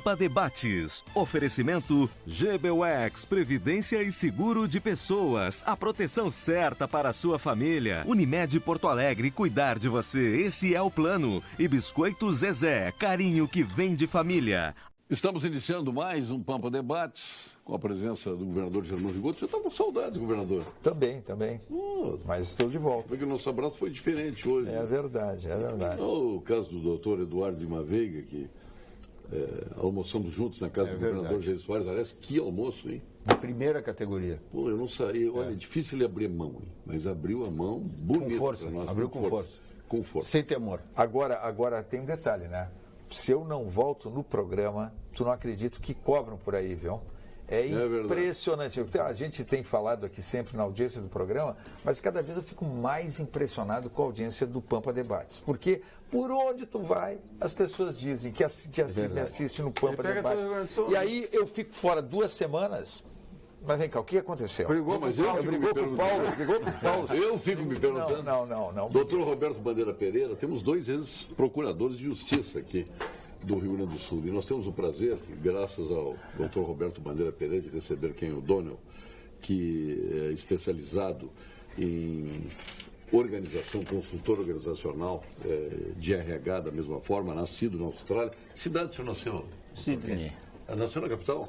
Pampa Debates. Oferecimento GBUX, Previdência e Seguro de Pessoas. A proteção certa para a sua família. Unimed Porto Alegre, cuidar de você, esse é o plano. E Biscoito Zezé, carinho que vem de família. Estamos iniciando mais um Pampa Debates, com a presença do governador Germano Rigoto. Você está com saudade, governador? Também. Mas estou de volta. Porque o nosso abraço foi diferente hoje. É verdade. O caso do doutor Eduardo Lima Veiga, que almoçamos juntos na casa do governador Jair Soares. Aliás, que almoço, hein? De primeira categoria. Pô, eu não saí. Olha, é difícil ele abrir mão, hein? Mas abriu a mão bonito. Com força. Nós, abriu com força. Com força. Sem temor. Agora tem um detalhe, né? Se eu não volto no programa, tu não acredita que cobram por aí, viu? É impressionante. A gente tem falado aqui sempre na audiência do programa, mas cada vez eu fico mais impressionado com a audiência do Pampa Debates. Porque por onde tu vai, as pessoas dizem que me assiste no Pampa Debates. E aí eu fico fora 2 semanas. Mas vem cá, o que aconteceu? Brigou com o Paulo. Eu fico me perguntando. Não. Doutor Roberto Bandeira Pereira, temos 2 ex-procuradores de justiça aqui do Rio Grande do Sul. E nós temos o prazer, graças ao doutor Roberto Bandeira Pereira, de receber quem é o Donel, que é especializado em organização, consultor organizacional de RH da mesma forma, nascido na Austrália. Que cidade o senhor nasceu? Sydney. Nasceu na capital?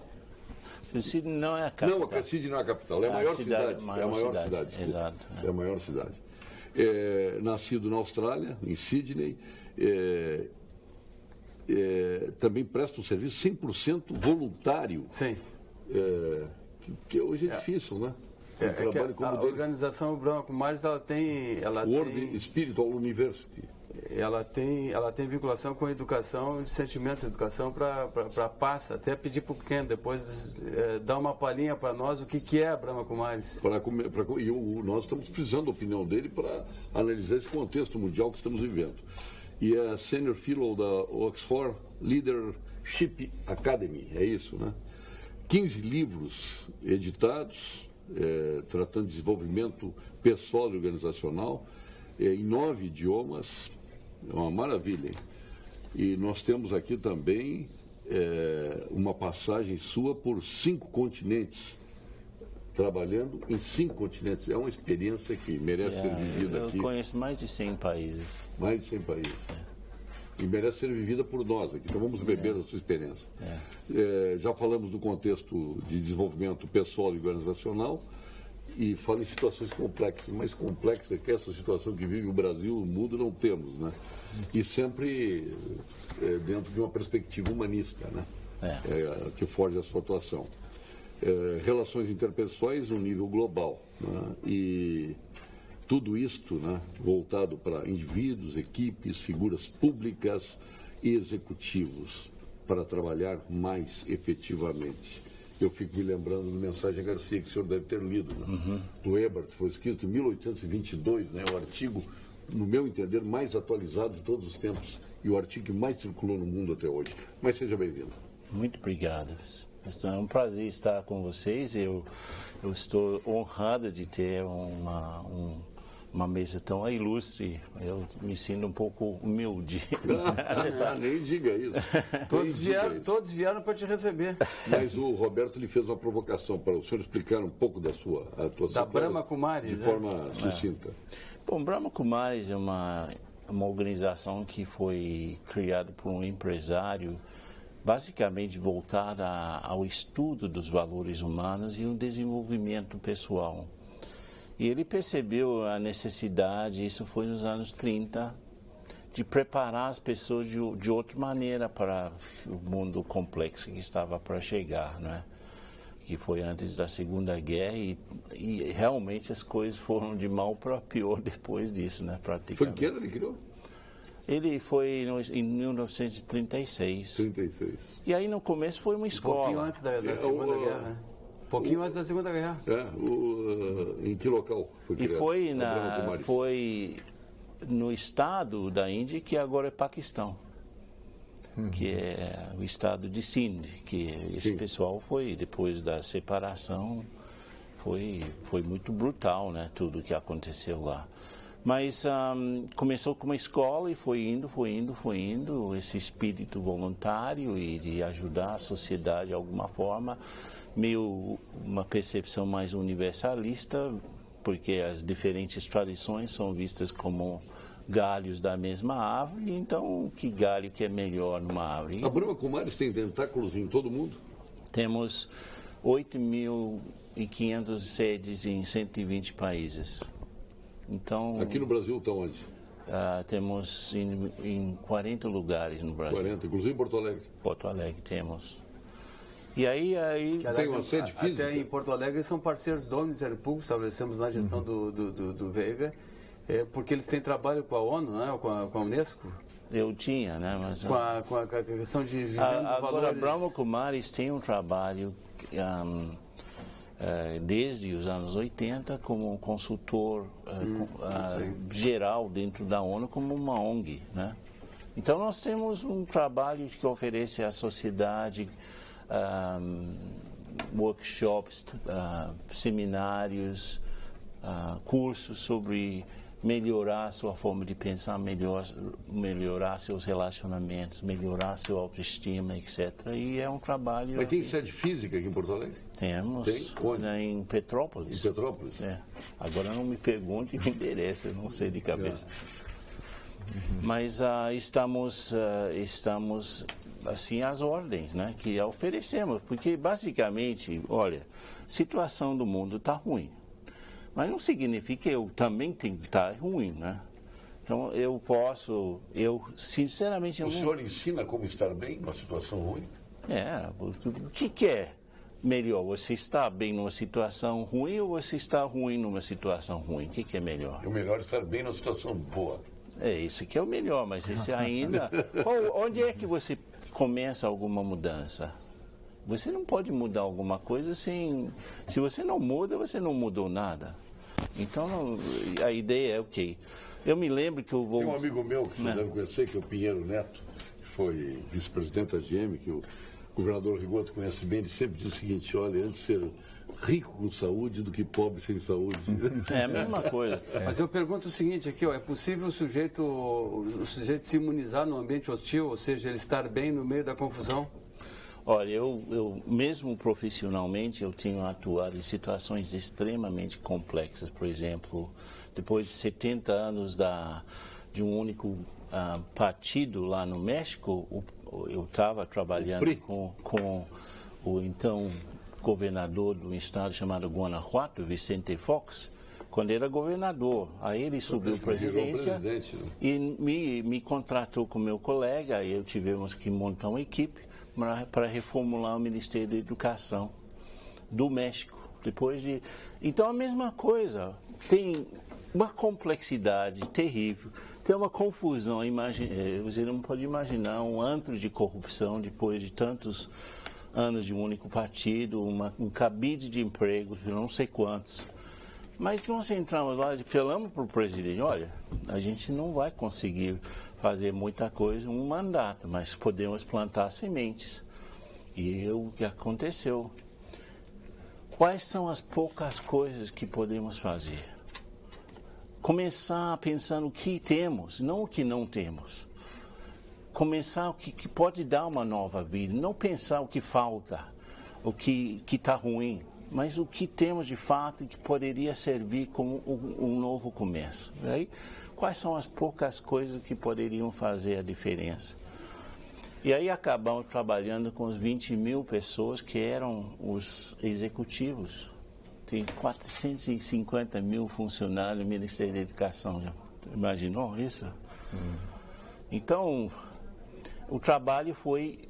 Sydney não é a capital. Não, Sydney não é a capital, é a maior cidade. É a maior cidade. Exato. É a maior cidade. Nascido na Austrália, em Sydney, também presta um serviço 100% voluntário. Sim. Que hoje é difícil, né? A organização Brahma Kumaris, ela tem World Spiritual University. Ela tem vinculação com a educação, de sentimentos de educação para a passa. Até pedir para o Ken depois dar uma palhinha para nós o que é a Brahma Kumaris. Nós estamos precisando da opinião dele para analisar esse contexto mundial que estamos vivendo. E é Senior Fellow da Oxford Leadership Academy, é isso, né? 15 livros editados, tratando de desenvolvimento pessoal e organizacional, em 9 idiomas. É uma maravilha, hein? E nós temos aqui também uma passagem sua por 5 continentes, trabalhando em 5 continentes. É uma experiência que merece ser vivida aqui. Eu conheço mais de 100 países. Mais de 100 países. E merece ser vivida por nós aqui. Então vamos beber da sua experiência. Já falamos do contexto de desenvolvimento pessoal e organizacional. E fala em situações complexas, mais complexas que essa situação que vive o Brasil, o mundo, não temos, né? E sempre dentro de uma perspectiva humanista, né? Que forja a sua atuação. Relações interpessoais no nível global, né? E tudo isto, né, voltado para indivíduos, equipes, figuras públicas e executivos, para trabalhar mais efetivamente. Eu fico me lembrando do Mensagem Garcia, que o senhor deve ter lido, né? Do Ebert, foi escrito em 1822, né? O artigo, no meu entender, mais atualizado de todos os tempos e o artigo que mais circulou no mundo até hoje. Mas seja bem-vindo. Muito obrigado. É um prazer estar com vocês. Eu estou honrado de ter uma mesa tão ilustre. Eu me sinto um pouco humilde. Nem diga isso. Todos vieram para te receber. Mas o Roberto lhe fez uma provocação para o senhor explicar um pouco da sua atuação. Da Brahma Kumaris, de forma sucinta. Bom, Brahma Kumaris é uma organização que foi criada por um empresário basicamente voltada ao estudo dos valores humanos e o desenvolvimento pessoal. E ele percebeu a necessidade, isso foi nos anos 30, de preparar as pessoas de outra maneira para o mundo complexo que estava para chegar, né? Que foi antes da Segunda Guerra e realmente as coisas foram de mal para pior depois disso, né? Praticamente. Foi que ano ele criou? Ele foi em 1936. 36. E aí no começo foi uma escola. Um pouquinho antes da Segunda Guerra, né? Pouquinho antes da Segunda Guerra. Em que local foi criado? E foi no estado da Índia, que agora é Paquistão, que é o estado de Sindh, que esse pessoal foi, depois da separação, foi muito brutal, né, tudo que aconteceu lá. Mas começou com uma escola e foi indo, esse espírito voluntário e de ajudar a sociedade de alguma forma, meio uma percepção mais universalista, porque as diferentes tradições são vistas como galhos da mesma árvore, então que galho que é melhor numa árvore? A Brahma Kumaris tem tentáculos em todo mundo? Temos 8.500 sedes em 120 países. Então, aqui no Brasil está onde? Temos em 40 lugares no Brasil. 40, inclusive em Porto Alegre. Porto Alegre temos. E aí tem uma sede física? Até em Porto Alegre são parceiros do Ministério Público, estabelecemos na gestão do Veiga, porque eles têm trabalho com a ONU, né, com a Unesco. Eu tinha, né? Mas, com a questão de vivendo agora, valores. Brahma Kumaris tem um trabalho desde os anos 80 como um consultor geral dentro da ONU, como uma ONG, né? Então nós temos um trabalho que oferece à sociedade workshops, seminários, cursos sobre melhorar sua forma de pensar, melhorar seus relacionamentos, melhorar sua autoestima, etc. E é um trabalho... Mas tem sede física aqui em Porto Alegre? Temos. Tem? Onde? Em Petrópolis. Em Petrópolis? É. Agora não me pergunte o endereço, eu não sei de cabeça. Mas estamos assim às ordens, né, que oferecemos, porque basicamente, olha, a situação do mundo está ruim. Mas não significa que eu também tenho que estar ruim, né? Então, eu sinceramente... O senhor ensina como estar bem numa situação ruim? O que é melhor? Você está bem numa situação ruim ou você está ruim numa situação ruim? O que é melhor? O melhor é estar bem numa situação boa. É isso que é o melhor, mas esse ainda... Onde é que você começa alguma mudança? Você não pode mudar alguma coisa sem... Se você não muda, você não mudou nada. Então, a ideia é o quê? Eu me lembro que eu vou... Tem um amigo meu que você deve conhecer, que é o Pinheiro Neto, que foi vice-presidente da GM, que o governador Rigoto conhece bem, ele sempre diz o seguinte: olha, antes ser rico com saúde do que pobre sem saúde. É a mesma coisa. Mas eu pergunto o seguinte aqui, é possível o sujeito se imunizar no ambiente hostil, ou seja, ele estar bem no meio da confusão? Olha, eu mesmo profissionalmente, eu tenho atuado em situações extremamente complexas. Por exemplo, depois de 70 anos de um único partido lá no México, eu estava trabalhando com o então governador do estado chamado Guanajuato, Vicente Fox, quando era governador. Aí ele subiu à presidência e me contratou com meu colega, e tivemos que montar uma equipe para reformular o Ministério da Educação do México. Então, a mesma coisa, tem uma complexidade terrível, tem uma confusão. Você não pode imaginar um antro de corrupção depois de tantos anos de um único partido, um cabide de empregos, não sei quantos. Mas nós entramos lá e falamos para o presidente: olha, a gente não vai conseguir fazer muita coisa em um mandato, mas podemos plantar sementes. E o que aconteceu? Quais são as poucas coisas que podemos fazer? Começar pensando o que temos, não o que não temos. Começar o que pode dar uma nova vida, não pensar o que falta, o que está ruim, mas o que temos de fato e que poderia servir como um novo começo. Aí, quais são as poucas coisas que poderiam fazer a diferença? E aí acabamos trabalhando com os 20 mil pessoas que eram os executivos. Tem 450 mil funcionários do Ministério da Educação. Já imaginou isso? Então, o trabalho foi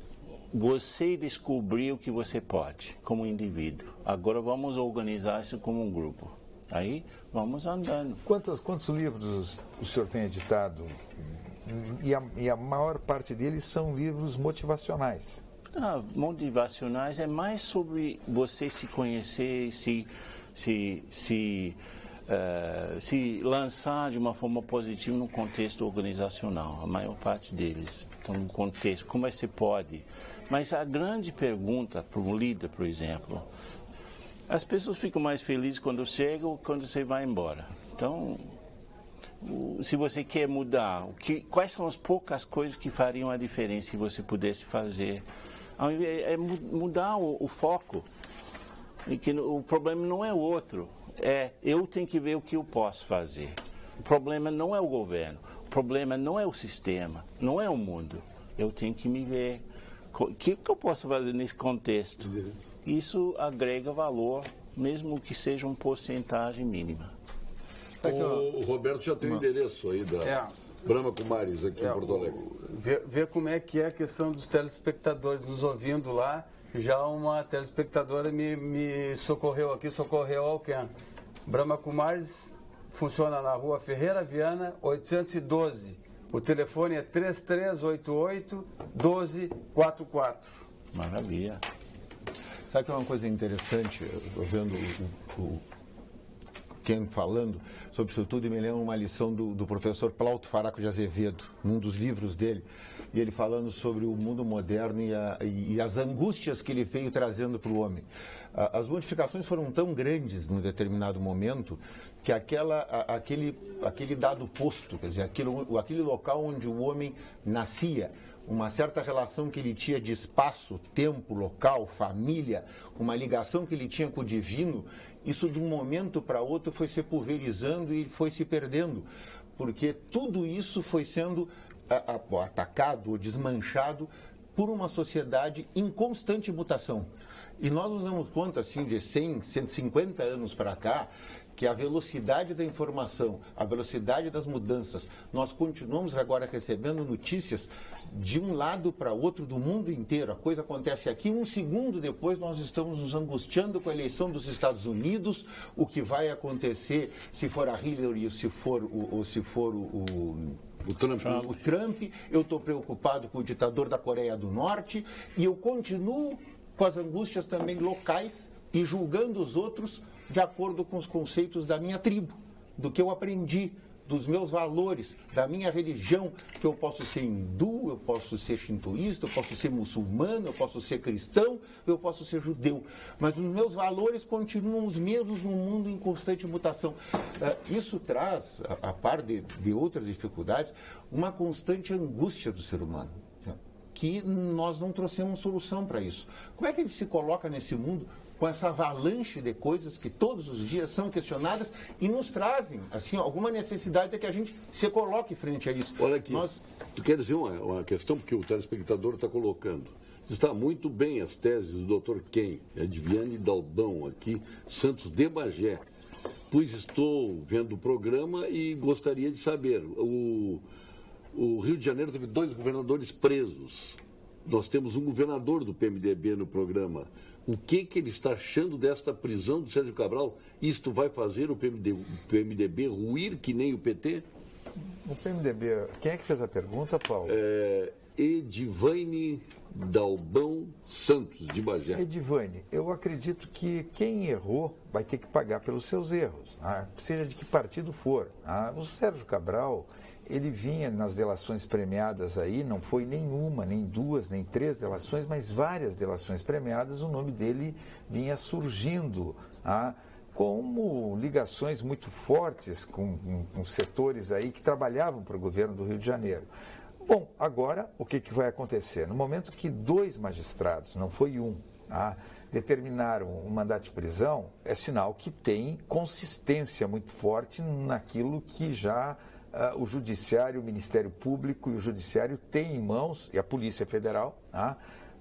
você descobrir o que você pode como indivíduo. Agora vamos organizar isso como um grupo. Aí vamos andando. Quantos livros o senhor tem editado? E a maior parte deles são livros motivacionais. Motivacionais é mais sobre você se conhecer, se lançar de uma forma positiva no contexto organizacional. A maior parte deles estão no contexto, como você pode. Mas a grande pergunta para um líder, por exemplo, as pessoas ficam mais felizes quando chegam ou quando você vai embora. Então, se você quer mudar, quais são as poucas coisas que fariam a diferença se você pudesse fazer? É mudar o foco. E que o problema não é o outro, eu tenho que ver o que eu posso fazer. O problema não é o governo, o problema não é o sistema, não é o mundo. Eu tenho que me ver. O que eu posso fazer nesse contexto? Isso agrega valor, mesmo que seja uma porcentagem mínima. O Roberto já tem o endereço aí da Brahma Kumaris aqui em Porto Alegre. Ver como é que é a questão dos telespectadores nos ouvindo lá. Já uma telespectadora me socorreu aqui, socorreu alguém. Brahma Kumaris funciona na Rua Ferreira Viana, 812. O telefone é 3388-1244. Maravilha. Sabe que é uma coisa interessante, eu vendo o Ken falando sobre isso tudo, e me lembro uma lição do professor Plauto Faraco de Azevedo, num dos livros dele, e ele falando sobre o mundo moderno e as angústias que ele veio trazendo para o homem. As modificações foram tão grandes num determinado momento que aquele dado posto, quer dizer, aquele local onde o homem nascia, uma certa relação que ele tinha de espaço, tempo, local, família, uma ligação que ele tinha com o divino, isso de um momento para outro foi se pulverizando e foi se perdendo, porque tudo isso foi sendo atacado ou desmanchado por uma sociedade em constante mutação. E nós nos damos conta, assim, de 100, 150 anos para cá, que a velocidade da informação, a velocidade das mudanças, nós continuamos agora recebendo notícias de um lado para outro do mundo inteiro. A coisa acontece aqui, um segundo depois nós estamos nos angustiando com a eleição dos Estados Unidos, o que vai acontecer se for a Hillary ou se for o Trump. Eu estou preocupado com o ditador da Coreia do Norte e eu continuo com as angústias também locais e julgando os outros de acordo com os conceitos da minha tribo, do que eu aprendi, dos meus valores, da minha religião, que eu posso ser hindu, eu posso ser shintoísta, eu posso ser muçulmano, eu posso ser cristão, eu posso ser judeu. Mas os meus valores continuam os mesmos no mundo em constante mutação. Isso traz, a par de outras dificuldades, uma constante angústia do ser humano, que nós não trouxemos solução para isso. Como é que ele se coloca nesse mundo com essa avalanche de coisas que todos os dias são questionadas e nos trazem, assim, alguma necessidade de que a gente se coloque frente a isso? Olha aqui, tu quer dizer uma questão que o telespectador está colocando. Está muito bem as teses do Dr. Ken, de Viane Dalbão, aqui, Santos de Bagé, pois estou vendo o programa e gostaria de saber. O Rio de Janeiro teve 2 governadores presos. Nós temos um governador do PMDB no programa. O que ele está achando desta prisão de Sérgio Cabral? Isto vai fazer o PMDB ruir que nem o PT? O PMDB... Quem é que fez a pergunta, Paulo? Edivane Dalbão Santos, de Bagé. Edivane, eu acredito que quem errou vai ter que pagar pelos seus erros, seja de que partido for. O Sérgio Cabral... Ele vinha nas delações premiadas aí, não foi nenhuma, nem 2, nem 3 delações, mas várias delações premiadas, o nome dele vinha surgindo, como ligações muito fortes com setores aí que trabalhavam para o governo do Rio de Janeiro. Bom, agora o que vai acontecer? No momento que 2 magistrados, não foi um, determinaram um mandato de prisão, é sinal que tem consistência muito forte naquilo que já... o Judiciário, o Ministério Público e o Judiciário têm em mãos, e a Polícia Federal,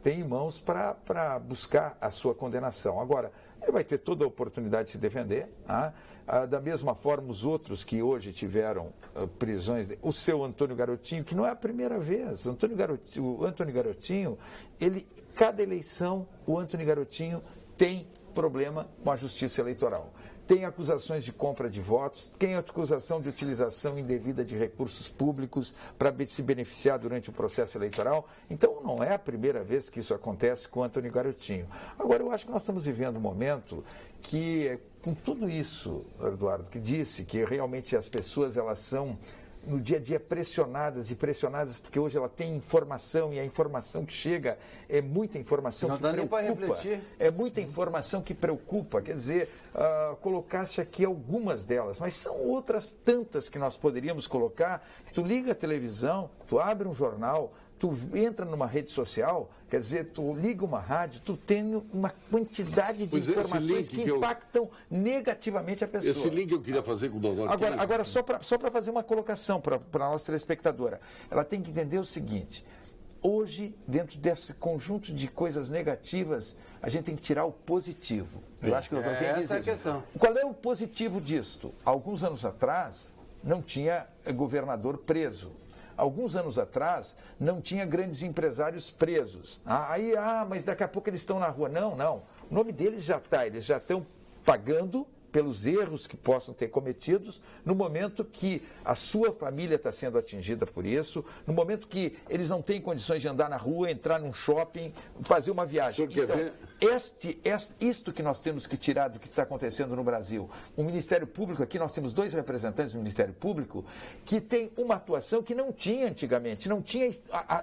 tem em mãos para buscar a sua condenação. Agora, ele vai ter toda a oportunidade de se defender, da mesma forma os outros que hoje tiveram prisões, o seu Antônio Garotinho, que não é a primeira vez, o Antônio Garotinho, cada eleição, o Antônio Garotinho tem problema com a Justiça Eleitoral. Tem acusações de compra de votos, tem acusação de utilização indevida de recursos públicos para se beneficiar durante o processo eleitoral. Então, não é a primeira vez que isso acontece com o Antônio Garotinho. Agora, eu acho que nós estamos vivendo um momento que, com tudo isso, Eduardo, que disse que realmente as pessoas elas são no dia a dia pressionadas, porque hoje ela tem informação, e a informação que chega é muita informação não que dá nem para preocupa. refletir. É muita informação que preocupa. Quer dizer, colocaste aqui algumas delas, mas são outras tantas que nós poderíamos colocar. Tu liga a televisão, tu abre um jornal, tu entra numa rede social, quer dizer, tu liga uma rádio, tu tem uma quantidade de informações que impactam negativamente a pessoa. Esse link eu queria fazer com o doutor. Agora só para fazer uma colocação para a nossa telespectadora, ela tem que entender o seguinte: hoje, dentro desse conjunto de coisas negativas, a gente tem que tirar o positivo. Eu acho que o doutor tem que dizer. Essa é a questão. Qual é o positivo disto? Alguns anos atrás, não tinha governador preso. Alguns anos atrás, não tinha grandes empresários presos. Mas daqui a pouco eles estão na rua. Não. O nome deles já está, eles já estão pagando pelos erros que possam ter cometidos, no momento que a sua família está sendo atingida por isso, no momento que eles não têm condições de andar na rua, entrar num shopping, fazer uma viagem. Então, isto que nós temos que tirar do que está acontecendo no Brasil. O Ministério Público, aqui nós temos 2 representantes do Ministério Público que tem uma atuação que não tinha antigamente, não tinha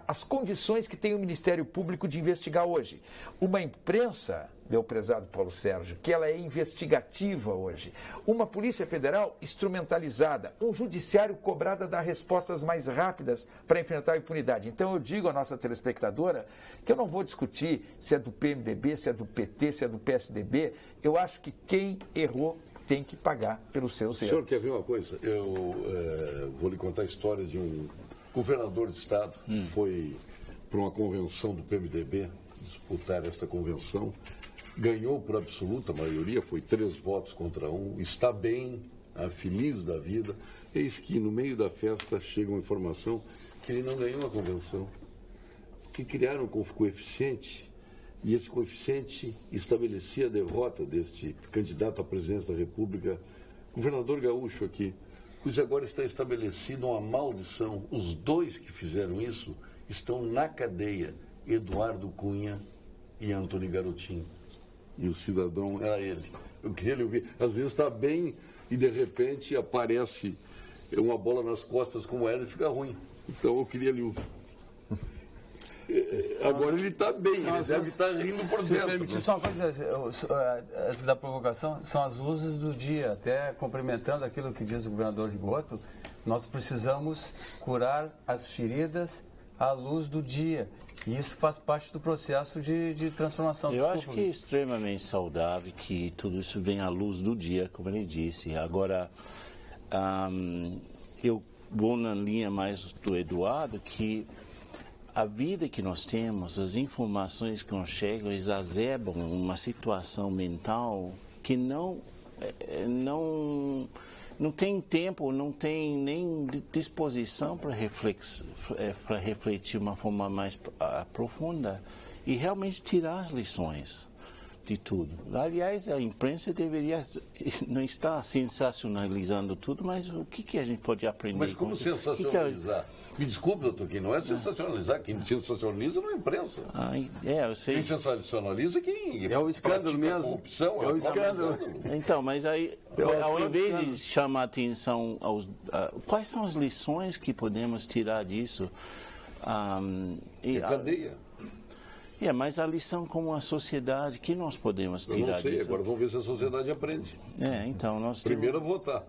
as condições que tem o Ministério Público de investigar hoje. Uma imprensa, meu prezado Paulo Sérgio, que ela é investigativa hoje. Uma Polícia Federal instrumentalizada, um judiciário cobrado a dar respostas mais rápidas para enfrentar a impunidade. Então eu digo à nossa telespectadora que eu não vou discutir se é do PMDB, se é do PT, se é do PSDB. Eu acho que quem errou tem que pagar pelos seus erros. O senhor quer ver uma coisa? Eu vou lhe contar a história de um governador de estado que foi para uma convenção do PMDB, disputar esta convenção. Ganhou por absoluta maioria, foi 3 votos contra 1, está bem, feliz da vida. Eis que no meio da festa chega uma informação que ele não ganhou a convenção, que criaram um coeficiente, e esse coeficiente estabelecia a derrota deste candidato à presidência da República, governador gaúcho aqui, pois agora está estabelecida uma maldição. Os 2 que fizeram isso estão na cadeia, Eduardo Cunha e Antônio Garotinho. E o cidadão era ele. Eu queria lhe ouvir. Às vezes está bem e, de repente, aparece uma bola nas costas como era e fica ruim. Então, eu queria lhe ouvir. Agora ele está bem, ele deve estar rindo por dentro. Permitir só uma coisa, antes da provocação, são as luzes do dia. Até complementando aquilo que diz o governador Rigoto, nós precisamos curar as feridas à luz do dia. E isso faz parte do processo de transformação. Eu acho que é extremamente saudável que tudo isso venha à luz do dia, como ele disse. Agora, eu vou na linha mais do Eduardo, que a vida que nós temos, as informações que nos chegam, exacerbam uma situação mental que não tem tempo, não tem nem disposição para refletir de uma forma mais profunda e realmente tirar as lições de tudo. Aliás, a imprensa deveria não estar sensacionalizando tudo, mas o que a gente pode aprender? Mas como sensacionalizar? Me desculpe, doutor, que não é sensacionalizar. Quem sensacionaliza não é a imprensa. Eu sei. Quem sensacionaliza quem é o escândalo mesmo. Corrupção, é o escândalo. Então, mas aí, ao invés de chamar atenção aos... quais são as lições que podemos tirar disso? Cadeia. Mas a lição como a sociedade, que nós podemos tirar disso? Eu não sei, agora vamos ver se a sociedade aprende. Então nós primeiro votar.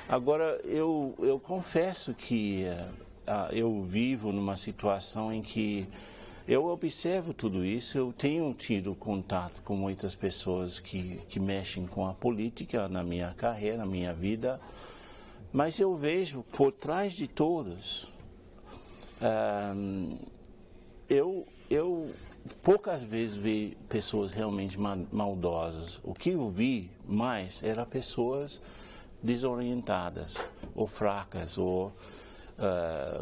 Agora, eu confesso que eu vivo numa situação em que eu observo tudo isso, eu tenho tido contato com muitas pessoas que mexem com a política na minha carreira, na minha vida, mas eu vejo por trás de todos... Eu poucas vezes vi pessoas realmente maldosas. O que eu vi mais era pessoas desorientadas, ou fracas, ou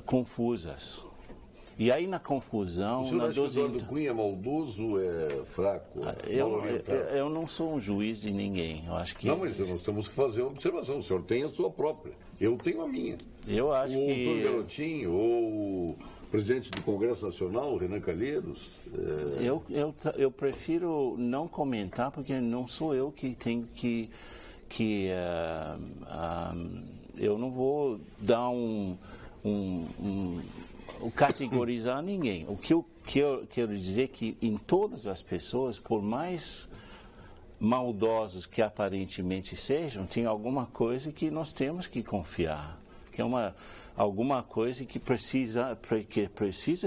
confusas. E aí na confusão... O senhor acha que o Eduardo Cunha é maldoso, é fraco? Eu não sou um juiz de ninguém. Eu acho que... Não, mas nós temos que fazer uma observação. O senhor tem a sua própria. Eu tenho a minha. Eu acho que... O Antônio Garotinho, ou... presidente do Congresso Nacional, Renan Calheiros. Eu prefiro não comentar, porque não sou eu que tenho que eu não vou dar categorizar ninguém. O que eu quero dizer é que em todas as pessoas, por mais maldosos que aparentemente sejam, tem alguma coisa que nós temos que confiar, que é alguma coisa que precisa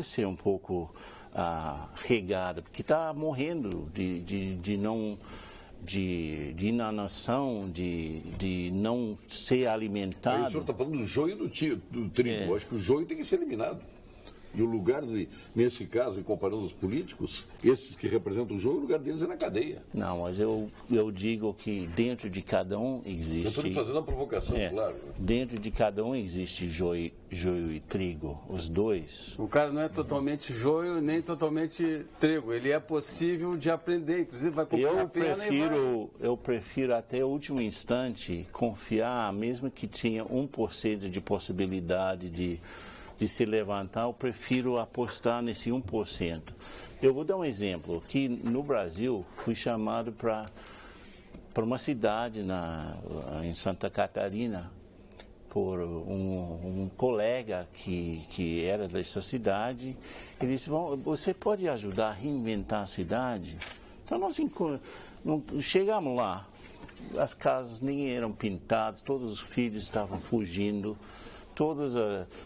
ser um pouco regada, porque está morrendo de inanação, de não ser alimentado. Aí o senhor está falando do joio e do trigo. Eu acho que o joio tem que ser eliminado. E o lugar, nesse caso, e comparando os políticos, esses que representam o joio, o lugar deles é na cadeia. Não, mas eu digo que dentro de cada um existe... Eu estou fazendo uma provocação, claro. Dentro de cada um existe joio e trigo, os dois. O cara não é totalmente joio nem totalmente trigo. Ele é possível de aprender, inclusive vai comprar a pena Eu prefiro até o último instante confiar, mesmo que tinha 1% de possibilidade de se levantar, eu prefiro apostar nesse 1%. Eu vou dar um exemplo. Aqui no Brasil, fui chamado para uma cidade em Santa Catarina por um colega que era dessa cidade. Ele disse, você pode ajudar a reinventar a cidade? Então nós chegamos lá, as casas nem eram pintadas, todos os filhos estavam fugindo,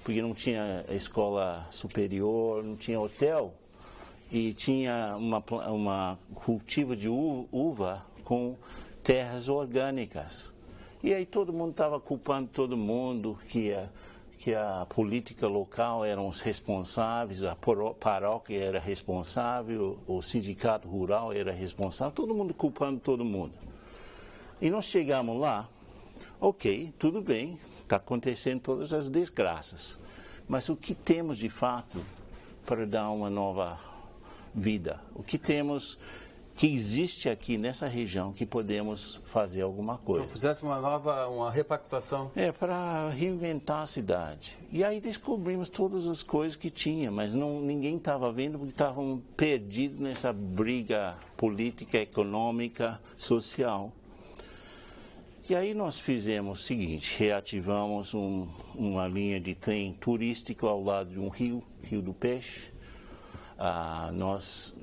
porque não tinha escola superior, não tinha hotel, e tinha uma cultivo de uva com terras orgânicas. E aí todo mundo estava culpando todo mundo, que a política local eram os responsáveis, a paróquia era responsável, o sindicato rural era responsável, todo mundo culpando todo mundo. E nós chegamos lá, ok, tudo bem, está acontecendo todas as desgraças, mas o que temos de fato para dar uma nova vida? O que temos que existe aqui nessa região que podemos fazer alguma coisa? Então, fizesse uma repactuação. Para reinventar a cidade. E aí descobrimos todas as coisas que tinha, mas ninguém estava vendo porque estavam perdidos nessa briga política, econômica, social. E aí nós fizemos o seguinte, reativamos uma linha de trem turístico ao lado de um rio do Peixe. Nós,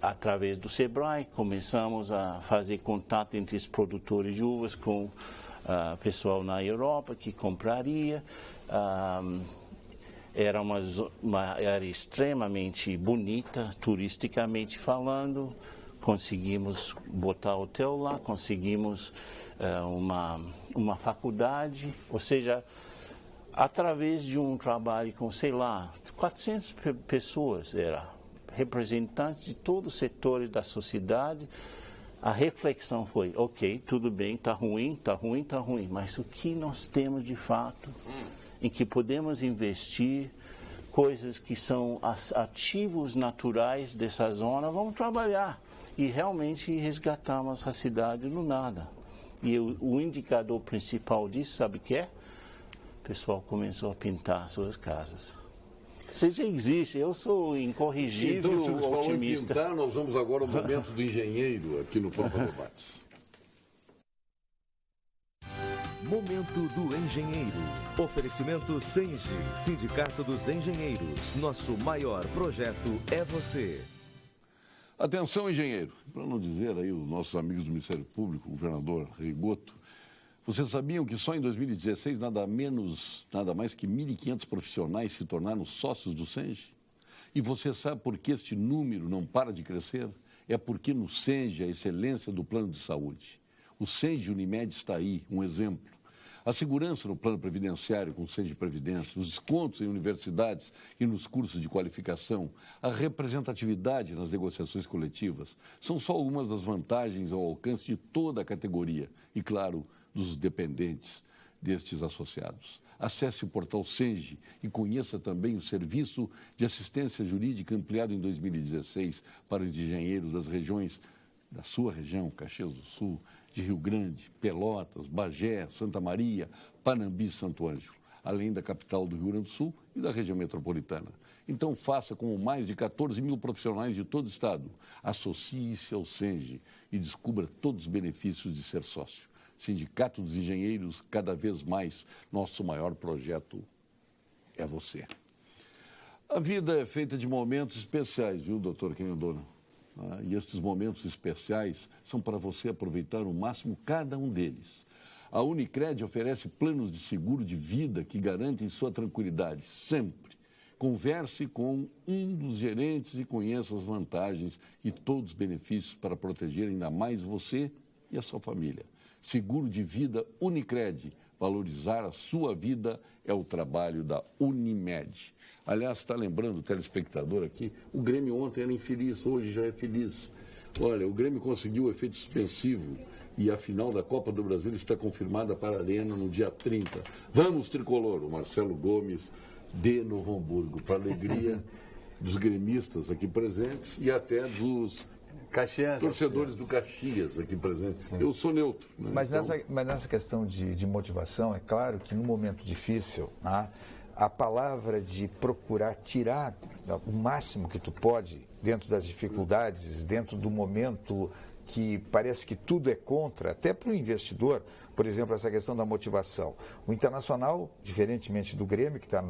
através do Sebrae, começamos a fazer contato entre os produtores de uvas com o pessoal na Europa que compraria. Era uma área extremamente bonita, turisticamente falando. Conseguimos botar hotel lá, conseguimos uma faculdade, ou seja, através de um trabalho com, 400 pessoas, representantes de todos os setores da sociedade, a reflexão foi, ok, tudo bem, está ruim, mas o que nós temos de fato em que podemos investir, coisas que são ativos naturais dessa zona, vamos trabalhar. E realmente resgatamos a cidade do nada. E o indicador principal disso, sabe o que é? O pessoal começou a pintar suas casas. Ou seja, existe, eu sou incorrigível otimista. Então, se nos falou em pintar, nós vamos agora ao momento do engenheiro aqui no Pampa Debates. Momento do Engenheiro. Oferecimento Senge, Sindicato dos Engenheiros. Nosso maior projeto é você. Atenção, engenheiro. Para não dizer aí os nossos amigos do Ministério Público, o governador Reigoto, vocês sabiam que só em 2016 nada mais que 1.500 profissionais se tornaram sócios do Senge? E você sabe por que este número não para de crescer? É porque no Senge a excelência do plano de saúde. O Senge Unimed está aí, um exemplo. A segurança no plano previdenciário com o Senge Previdência, os descontos em universidades e nos cursos de qualificação, a representatividade nas negociações coletivas, são só algumas das vantagens ao alcance de toda a categoria e, claro, dos dependentes destes associados. Acesse o portal Senge e conheça também o serviço de assistência jurídica ampliado em 2016 para os engenheiros das regiões da sua região, Caxias do Sul, de Rio Grande, Pelotas, Bagé, Santa Maria, Panambi e Santo Ângelo, além da capital do Rio Grande do Sul e da região metropolitana. Então faça como mais de 14 mil profissionais de todo o estado. Associe-se ao Senge e descubra todos os benefícios de ser sócio. Sindicato dos Engenheiros, cada vez mais, nosso maior projeto é você. A vida é feita de momentos especiais, viu, doutor Ken O'Donnell? E estes momentos especiais são para você aproveitar ao máximo cada um deles. A Unicred oferece planos de seguro de vida que garantem sua tranquilidade, sempre. Converse com um dos gerentes e conheça as vantagens e todos os benefícios para proteger ainda mais você e a sua família. Seguro de vida Unicred. Valorizar a sua vida é o trabalho da Unimed. Aliás, está lembrando o telespectador aqui, o Grêmio ontem era infeliz, hoje já é feliz. Olha, o Grêmio conseguiu o efeito suspensivo e a final da Copa do Brasil está confirmada para a Arena no dia 30. Vamos, tricolor! O Marcelo Gomes de Novo Hamburgo, para a alegria dos gremistas aqui presentes e até dos torcedores do Caxias aqui presentes. Eu sou neutro. Né? Mas nessa questão de motivação, é claro que no momento difícil, a palavra de procurar tirar o máximo que tu pode dentro das dificuldades, dentro do momento que parece que tudo é contra, até para o investidor, por exemplo, essa questão da motivação. O Internacional, diferentemente do Grêmio, que está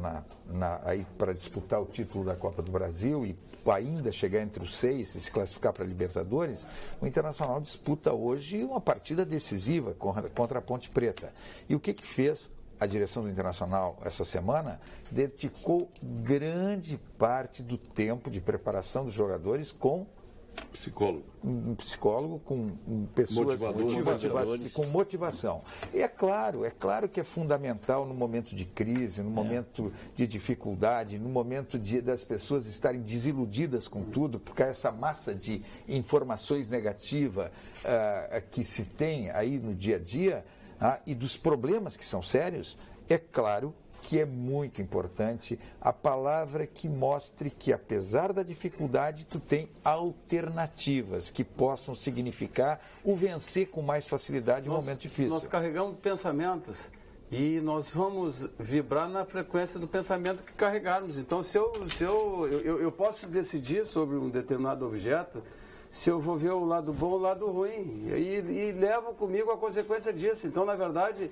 aí para disputar o título da Copa do Brasil e ainda chegar entre os 6 e se classificar para a Libertadores, o Internacional disputa hoje uma partida decisiva contra a Ponte Preta. E o que fez a direção do Internacional essa semana? Dedicou grande parte do tempo de preparação dos jogadores com um psicólogo, com pessoas motivadoras, com motivação. E é claro que é fundamental no momento de crise, no momento de dificuldade, no momento das pessoas estarem desiludidas com tudo, porque essa massa de informações negativas que se tem aí no dia a dia e dos problemas que são sérios, é claro que é muito importante a palavra que mostre que, apesar da dificuldade, tu tem alternativas que possam significar o vencer com mais facilidade em um momento difícil. Nós carregamos pensamentos e nós vamos vibrar na frequência do pensamento que carregarmos. Então, se eu posso decidir sobre um determinado objeto, se eu vou ver o lado bom ou o lado ruim, e levo comigo a consequência disso. Então, na verdade,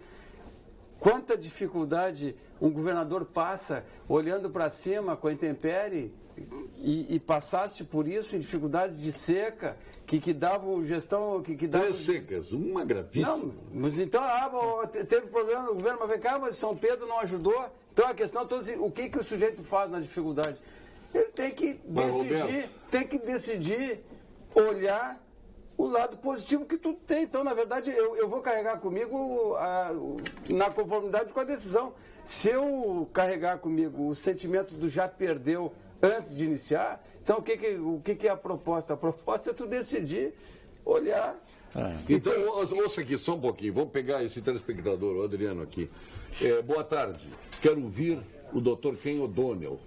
quanta dificuldade um governador passa olhando para cima com a intempérie e passaste por isso em dificuldades de seca que davam gestão... que davam... 3 secas, uma gravíssima. Não, mas então, teve problema no governo, mas vem cá, mas São Pedro não ajudou. Então a questão é o que o sujeito faz na dificuldade? Ele tem que decidir olhar o lado positivo que tudo tem. Então, na verdade, eu vou carregar comigo na conformidade com a decisão. Se eu carregar comigo o sentimento do já perdeu antes de iniciar, então o que é a proposta? A proposta é tu decidir, olhar. Então, ouça aqui só um pouquinho. Vamos pegar esse telespectador, o Adriano aqui. Boa tarde. Quero ouvir o Dr. Ken O'Donnell.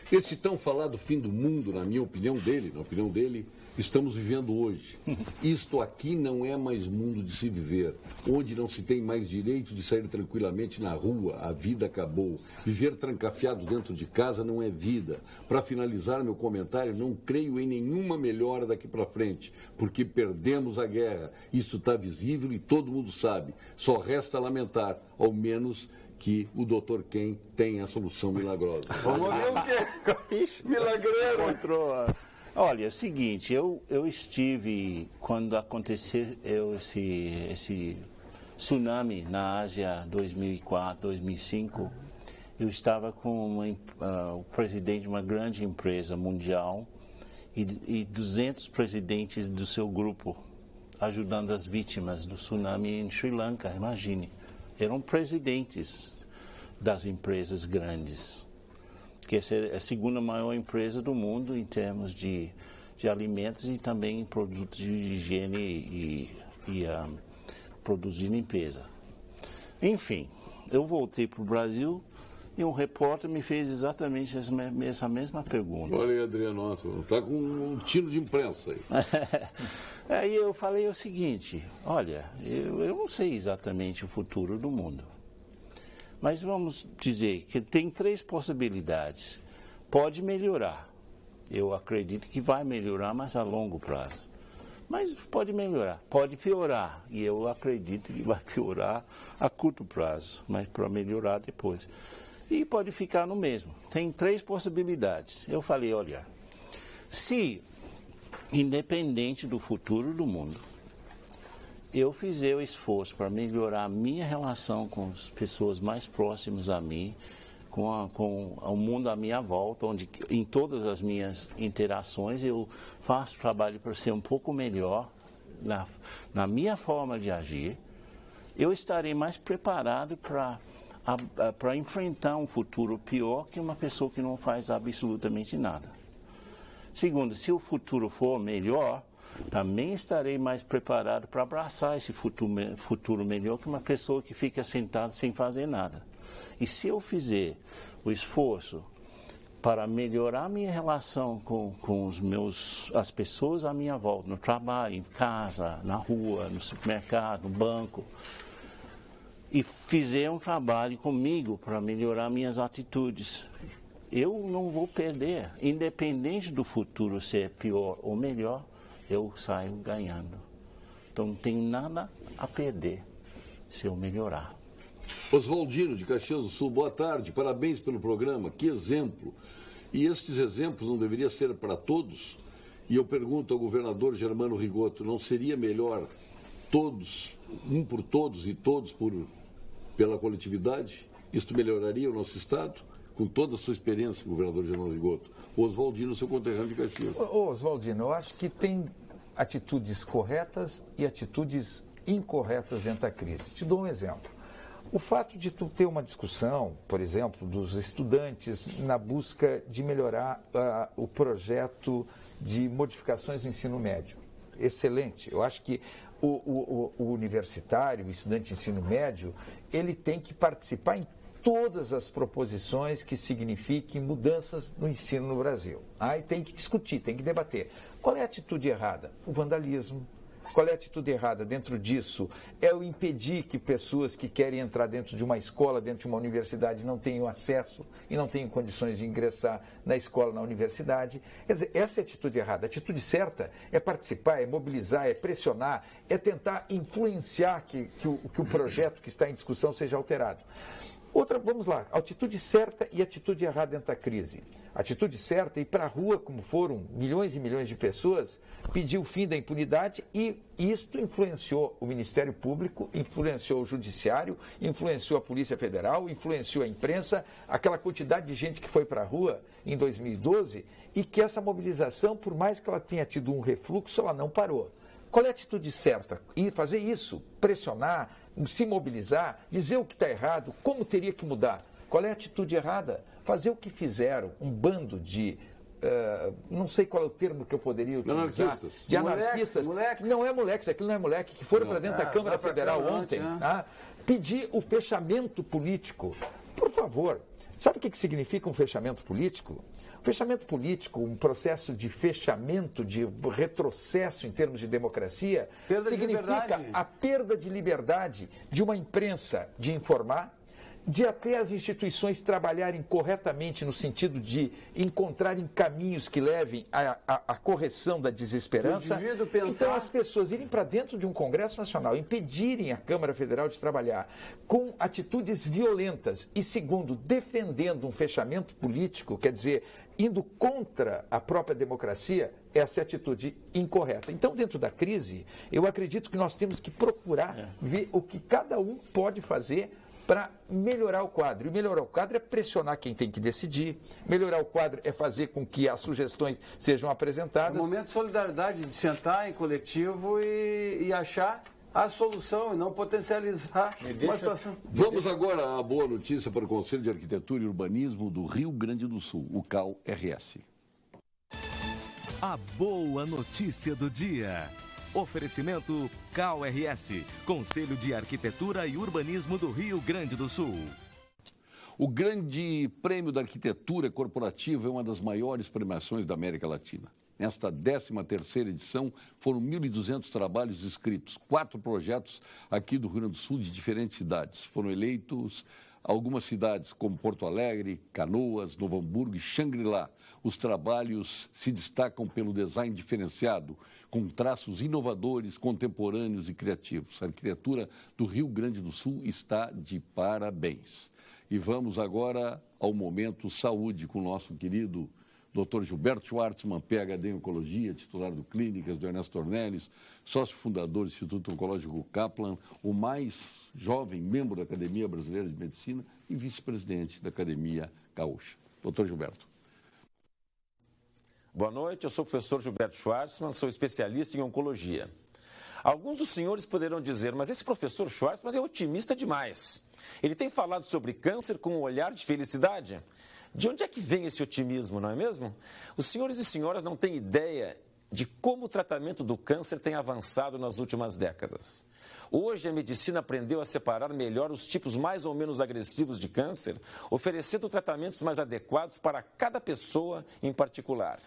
Esse tão falado fim do mundo, na opinião dele, estamos vivendo hoje. Isto aqui não é mais mundo de se viver, onde não se tem mais direito de sair tranquilamente na rua, a vida acabou. Viver trancafiado dentro de casa não é vida. Para finalizar meu comentário, não creio em nenhuma melhora daqui para frente, porque perdemos a guerra. Isso está visível e todo mundo sabe. Só resta lamentar, ao menos que o Dr. Ken tenha a solução milagrosa. Vamos ver o que? Milagreiro. Olha, é o seguinte, eu estive, quando aconteceu esse tsunami na Ásia 2004, 2005, eu estava com o presidente de uma grande empresa mundial e 200 presidentes do seu grupo ajudando as vítimas do tsunami em Sri Lanka, imagine. Eram presidentes das empresas grandes, que essa é a segunda maior empresa do mundo em termos de alimentos e também em produtos de higiene e produtos de limpeza. Enfim, eu voltei para o Brasil e um repórter me fez exatamente essa mesma pergunta. Olha aí, Adriano, está com um tiro de imprensa aí. Aí eu falei o seguinte, olha, eu não sei exatamente o futuro do mundo, mas vamos dizer que tem 3 possibilidades. Pode melhorar, eu acredito que vai melhorar, mas a longo prazo. Mas pode melhorar, pode piorar. E eu acredito que vai piorar a curto prazo, mas para melhorar depois. E pode ficar no mesmo. Tem 3 possibilidades. Eu falei, olha, se, independente do futuro do mundo, eu fizer o esforço para melhorar a minha relação com as pessoas mais próximas a mim, com o mundo à minha volta, onde em todas as minhas interações eu faço trabalho para ser um pouco melhor na minha forma de agir, eu estarei mais preparado para enfrentar um futuro pior que uma pessoa que não faz absolutamente nada. Segundo, se o futuro for melhor, também estarei mais preparado para abraçar esse futuro melhor que uma pessoa que fica sentada sem fazer nada. E se eu fizer o esforço para melhorar minha relação com as pessoas à minha volta, no trabalho, em casa, na rua, no supermercado, no banco, e fizer um trabalho comigo para melhorar minhas atitudes, eu não vou perder. Independente do futuro ser pior ou melhor, eu saio ganhando. Então não tenho nada a perder se eu melhorar. Oswaldino, de Caxias do Sul, boa tarde, parabéns pelo programa, que exemplo. E estes exemplos não deveriam ser para todos? E eu pergunto ao governador Germano Rigoto, não seria melhor todos, um por todos e todos pela coletividade? Isto melhoraria o nosso Estado? Com toda a sua experiência, governador Germano Rigoto. Oswaldino, seu conterrâneo de Caxias. Oswaldino, eu acho que tem atitudes corretas e atitudes incorretas dentro da crise. Te dou um exemplo. O fato de tu ter uma discussão, por exemplo, dos estudantes na busca de melhorar o projeto de modificações do ensino médio. Excelente. Eu acho que o universitário, o estudante de ensino médio, ele tem que participar em todas as proposições que signifiquem mudanças no ensino no Brasil. Aí tem que discutir, tem que debater. Qual é a atitude errada? O vandalismo. Qual é a atitude errada dentro disso? É o impedir que pessoas que querem entrar dentro de uma escola, dentro de uma universidade, não tenham acesso e não tenham condições de ingressar na escola, na universidade. Quer dizer, essa é a atitude errada. A atitude certa é participar, é mobilizar, é pressionar, é tentar influenciar que o projeto que está em discussão seja alterado. Outra, vamos lá, atitude certa e atitude errada dentro da crise. Atitude certa é ir para a rua, como foram milhões e milhões de pessoas, pedir o fim da impunidade, e isto influenciou o Ministério Público, influenciou o Judiciário, influenciou a Polícia Federal, influenciou a imprensa, aquela quantidade de gente que foi para a rua em 2012, e que essa mobilização, por mais que ela tenha tido um refluxo, ela não parou. Qual é a atitude certa? E fazer isso, pressionar, se mobilizar, dizer o que está errado, como teria que mudar. Qual é a atitude errada? Fazer o que fizeram um bando de, não sei qual é o termo que eu poderia utilizar, de anarquistas. Moleques. Não é moleques, aquilo não é moleque, que foram para dentro da Câmara Federal ontem, pedir o fechamento político. Por favor, sabe o que significa um fechamento político? Fechamento político, um processo de fechamento, de retrocesso em termos de democracia, significa a perda de liberdade de uma imprensa de informar, de até as instituições trabalharem corretamente no sentido de encontrarem caminhos que levem à correção da desesperança. Então as pessoas irem para dentro de um Congresso Nacional, impedirem a Câmara Federal de trabalhar com atitudes violentas e, segundo, defendendo um fechamento político, quer dizer, indo contra a própria democracia, essa é a atitude incorreta. Então, dentro da crise, eu acredito que nós temos que procurar ver o que cada um pode fazer para melhorar o quadro. E melhorar o quadro é pressionar quem tem que decidir. Melhorar o quadro é fazer com que as sugestões sejam apresentadas. É um momento de solidariedade, de sentar em coletivo e achar a solução e não potencializar uma situação. Vamos agora à boa notícia para o Conselho de Arquitetura e Urbanismo do Rio Grande do Sul, o CAL-RS. A boa notícia do dia. Oferecimento CAL-RS, Conselho de Arquitetura e Urbanismo do Rio Grande do Sul. O Grande Prêmio da Arquitetura Corporativa é uma das maiores premiações da América Latina. Nesta 13ª edição, foram 1.200 trabalhos inscritos, 4 projetos aqui do Rio Grande do Sul de diferentes cidades. Foram eleitos algumas cidades como Porto Alegre, Canoas, Novo Hamburgo e Xangri-Lá. Os trabalhos se destacam pelo design diferenciado, com traços inovadores, contemporâneos e criativos. A arquitetura do Rio Grande do Sul está de parabéns. E vamos agora ao momento saúde com o nosso querido Dr. Gilberto Schwartzman, PhD em Oncologia, titular do Clínicas, do Ernesto Ornelis, sócio fundador do Instituto Oncológico Kaplan, o mais jovem membro da Academia Brasileira de Medicina e vice-presidente da Academia Gaúcha. Dr. Gilberto. Boa noite, eu sou o professor Gilberto Schwartzman, sou especialista em Oncologia. Alguns dos senhores poderão dizer, mas esse professor Schwartzman é otimista demais. Ele tem falado sobre câncer com um olhar de felicidade. De onde é que vem esse otimismo, não é mesmo? Os senhores e senhoras não têm ideia de como o tratamento do câncer tem avançado nas últimas décadas. Hoje, a medicina aprendeu a separar melhor os tipos mais ou menos agressivos de câncer, oferecendo tratamentos mais adequados para cada pessoa em particular.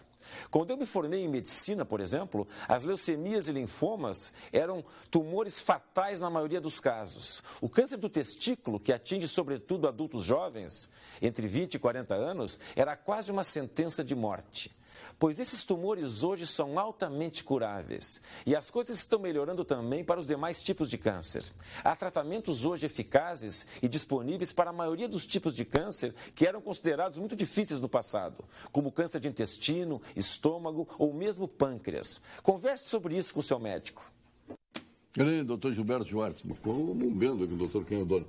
Quando eu me formei em medicina, por exemplo, as leucemias e linfomas eram tumores fatais na maioria dos casos. O câncer do testículo, que atinge sobretudo adultos jovens, entre 20 e 40 anos, era quase uma sentença de morte. Pois esses tumores hoje são altamente curáveis. E as coisas estão melhorando também para os demais tipos de câncer. Há tratamentos hoje eficazes e disponíveis para a maioria dos tipos de câncer que eram considerados muito difíceis no passado, como câncer de intestino, estômago ou mesmo pâncreas. Converse sobre isso com o seu médico. Grande doutor Gilberto Schwartzman, como vendo aqui o doutor Canhadoro.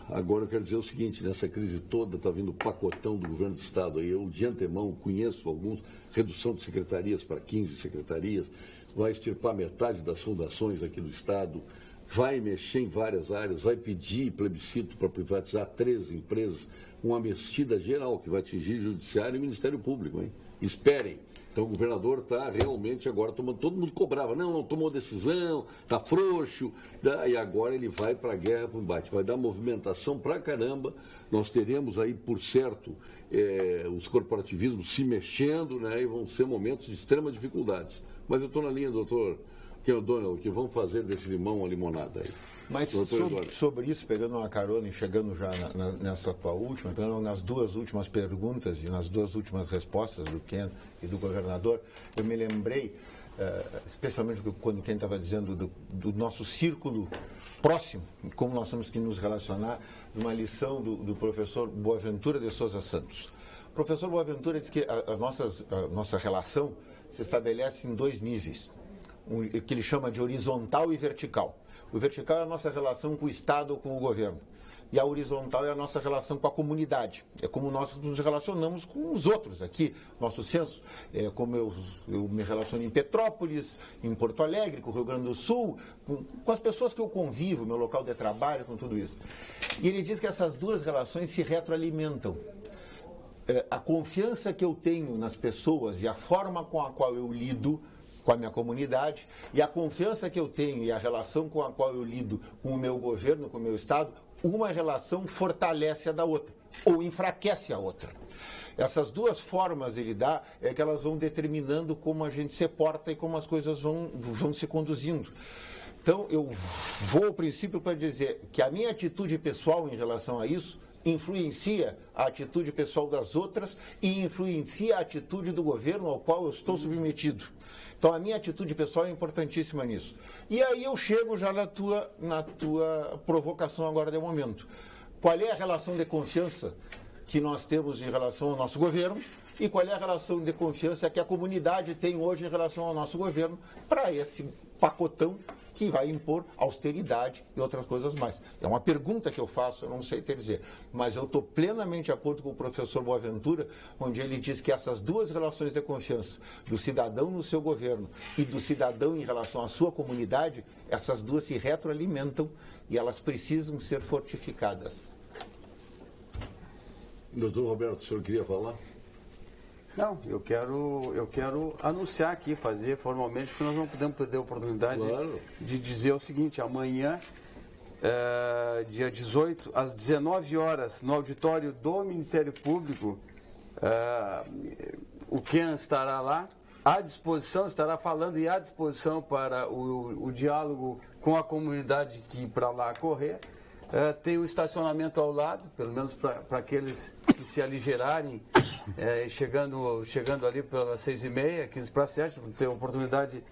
Agora eu quero dizer o seguinte, nessa crise toda está vindo o pacotão do governo do Estado, aí eu de antemão conheço alguns, redução de secretarias para 15 secretarias, vai extirpar metade das fundações aqui do Estado, vai mexer em várias áreas, vai pedir plebiscito para privatizar 13 empresas, uma mexida geral que vai atingir o Judiciário e o Ministério Público, hein? Esperem. Então o governador está realmente agora tomando, todo mundo cobrava, não tomou decisão, está frouxo, e agora ele vai para a guerra, para o embate, vai dar movimentação para caramba, nós teremos aí, por certo, os corporativismos se mexendo, né, e vão ser momentos de extrema dificuldade. Mas eu estou na linha, doutor Canhadoro, que vão fazer desse limão uma limonada aí. Mas sobre isso, pegando uma carona e chegando já nessa tua última, pegando nas duas últimas perguntas e nas duas últimas respostas do Ken e do governador, eu me lembrei, especialmente quando Ken estava dizendo do nosso círculo próximo, e como nós temos que nos relacionar, de uma lição do professor Boaventura de Souza Santos. O professor Boaventura diz que a nossa relação se estabelece em dois níveis, que ele chama de horizontal e vertical. O vertical é a nossa relação com o Estado ou com o governo. E a horizontal é a nossa relação com a comunidade. É como nós nos relacionamos com os outros aqui. Nosso censo, como eu me relaciono em Petrópolis, em Porto Alegre, com o Rio Grande do Sul, com as pessoas que eu convivo, meu local de trabalho, com tudo isso. E ele diz que essas duas relações se retroalimentam. A confiança que eu tenho nas pessoas e a forma com a qual eu lido com a minha comunidade e a confiança que eu tenho e a relação com a qual eu lido com o meu governo, com o meu Estado, uma relação fortalece a da outra ou enfraquece a outra. Essas duas formas de lidar é que elas vão determinando como a gente se porta e como as coisas vão se conduzindo. Então, eu vou ao princípio para dizer que a minha atitude pessoal em relação a isso influencia a atitude pessoal das outras e influencia a atitude do governo ao qual eu estou submetido. Então, a minha atitude pessoal é importantíssima nisso. E aí eu chego já na tua provocação agora de momento. Qual é a relação de confiança que nós temos em relação ao nosso governo e qual é a relação de confiança que a comunidade tem hoje em relação ao nosso governo para esse pacotão que vai impor austeridade e outras coisas mais. É uma pergunta que eu faço, eu não sei te dizer, mas eu estou plenamente de acordo com o professor Boaventura, onde ele diz que essas duas relações de confiança, do cidadão no seu governo e do cidadão em relação à sua comunidade, essas duas se retroalimentam e elas precisam ser fortificadas. Doutor Roberto, o senhor queria falar? Não, eu quero anunciar aqui, fazer formalmente, porque nós não podemos perder a oportunidade de dizer o seguinte: amanhã, dia 18, às 19 horas, no auditório do Ministério Público, o Ken estará lá, à disposição, estará falando e à disposição para o diálogo com a comunidade que para lá correr. Tem o estacionamento ao lado, pelo menos para aqueles que se aligerarem, chegando ali pelas 6h30, 15 para 7, vão ter a oportunidade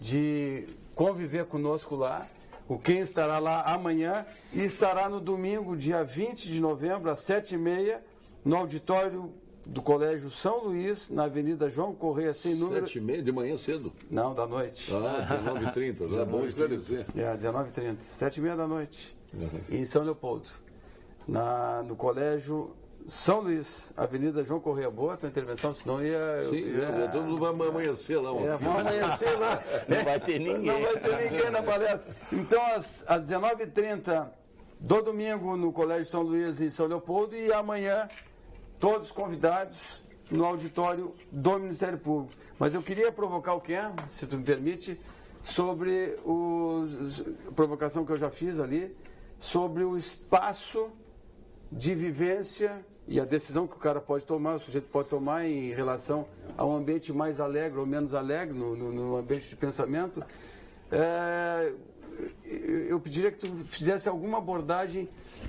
de conviver conosco lá. O Ken estará lá amanhã e estará no domingo, dia 20 de novembro, às 7h30, no auditório do Colégio São Luís, na Avenida João Correia, sem número... 7h30 de manhã cedo? Não, da noite. 19h30, é bom esclarecer. 19h30, 7h30 da noite, em São Leopoldo, no Colégio São Luís, Avenida João Correia. Boa a tua intervenção, senão todo mundo vai amanhecer lá. Vamos amanhecer lá. Não vai ter ninguém. Não vai ter ninguém na palestra. Então, às 19h30 do domingo, no Colégio São Luís, em São Leopoldo, e amanhã, todos convidados no auditório do Ministério Público. Mas eu queria provocar o Ken, se tu me permite, sobre a provocação que eu já fiz ali, sobre o espaço de vivência e a decisão que o cara pode tomar, o sujeito pode tomar em relação a um ambiente mais alegre ou menos alegre, no ambiente de pensamento. Eu pediria que tu fizesse alguma abordagem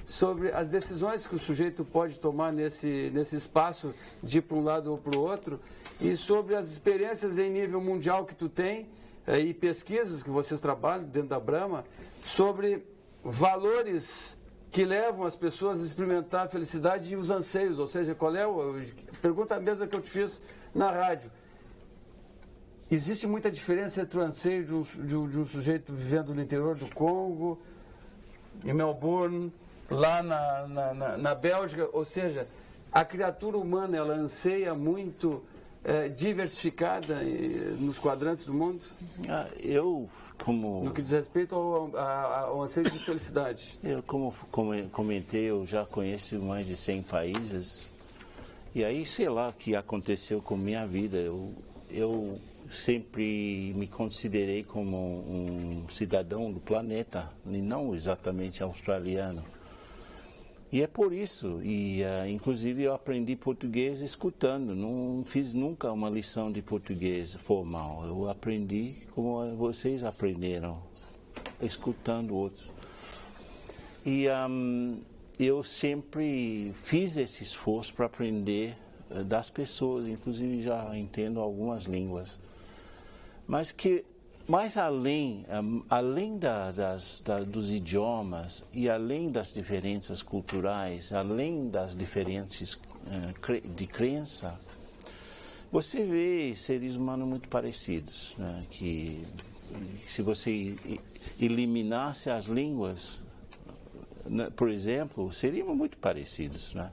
sobre as decisões que o sujeito pode tomar nesse espaço de ir para um lado ou para o outro, e sobre as experiências em nível mundial que tu tem e pesquisas que vocês trabalham dentro da Brahma, sobre valores que levam as pessoas a experimentar a felicidade e os anseios, ou seja, qual é a pergunta mesma que eu te fiz na rádio. Existe muita diferença entre o anseio de um sujeito vivendo no interior do Congo, em Melbourne, lá na Bélgica, ou seja, a criatura humana, ela anseia muito diversificada nos quadrantes do mundo? No que diz respeito ao anseio de felicidade. Eu, como comentei, eu já conheço mais de 100 países, e aí, sei lá, o que aconteceu com minha vida. Eu sempre me considerei como um cidadão do planeta, e não exatamente australiano. E é por isso, inclusive eu aprendi português escutando, não fiz nunca uma lição de português formal. Eu aprendi como vocês aprenderam, escutando outros. E eu sempre fiz esse esforço para aprender das pessoas, inclusive já entendo algumas línguas. Mas que mais além dos idiomas e além das diferenças culturais, além das diferenças de crença, você vê seres humanos muito parecidos, né? Que se você eliminasse as línguas, né, por exemplo, seríamos muito parecidos, né?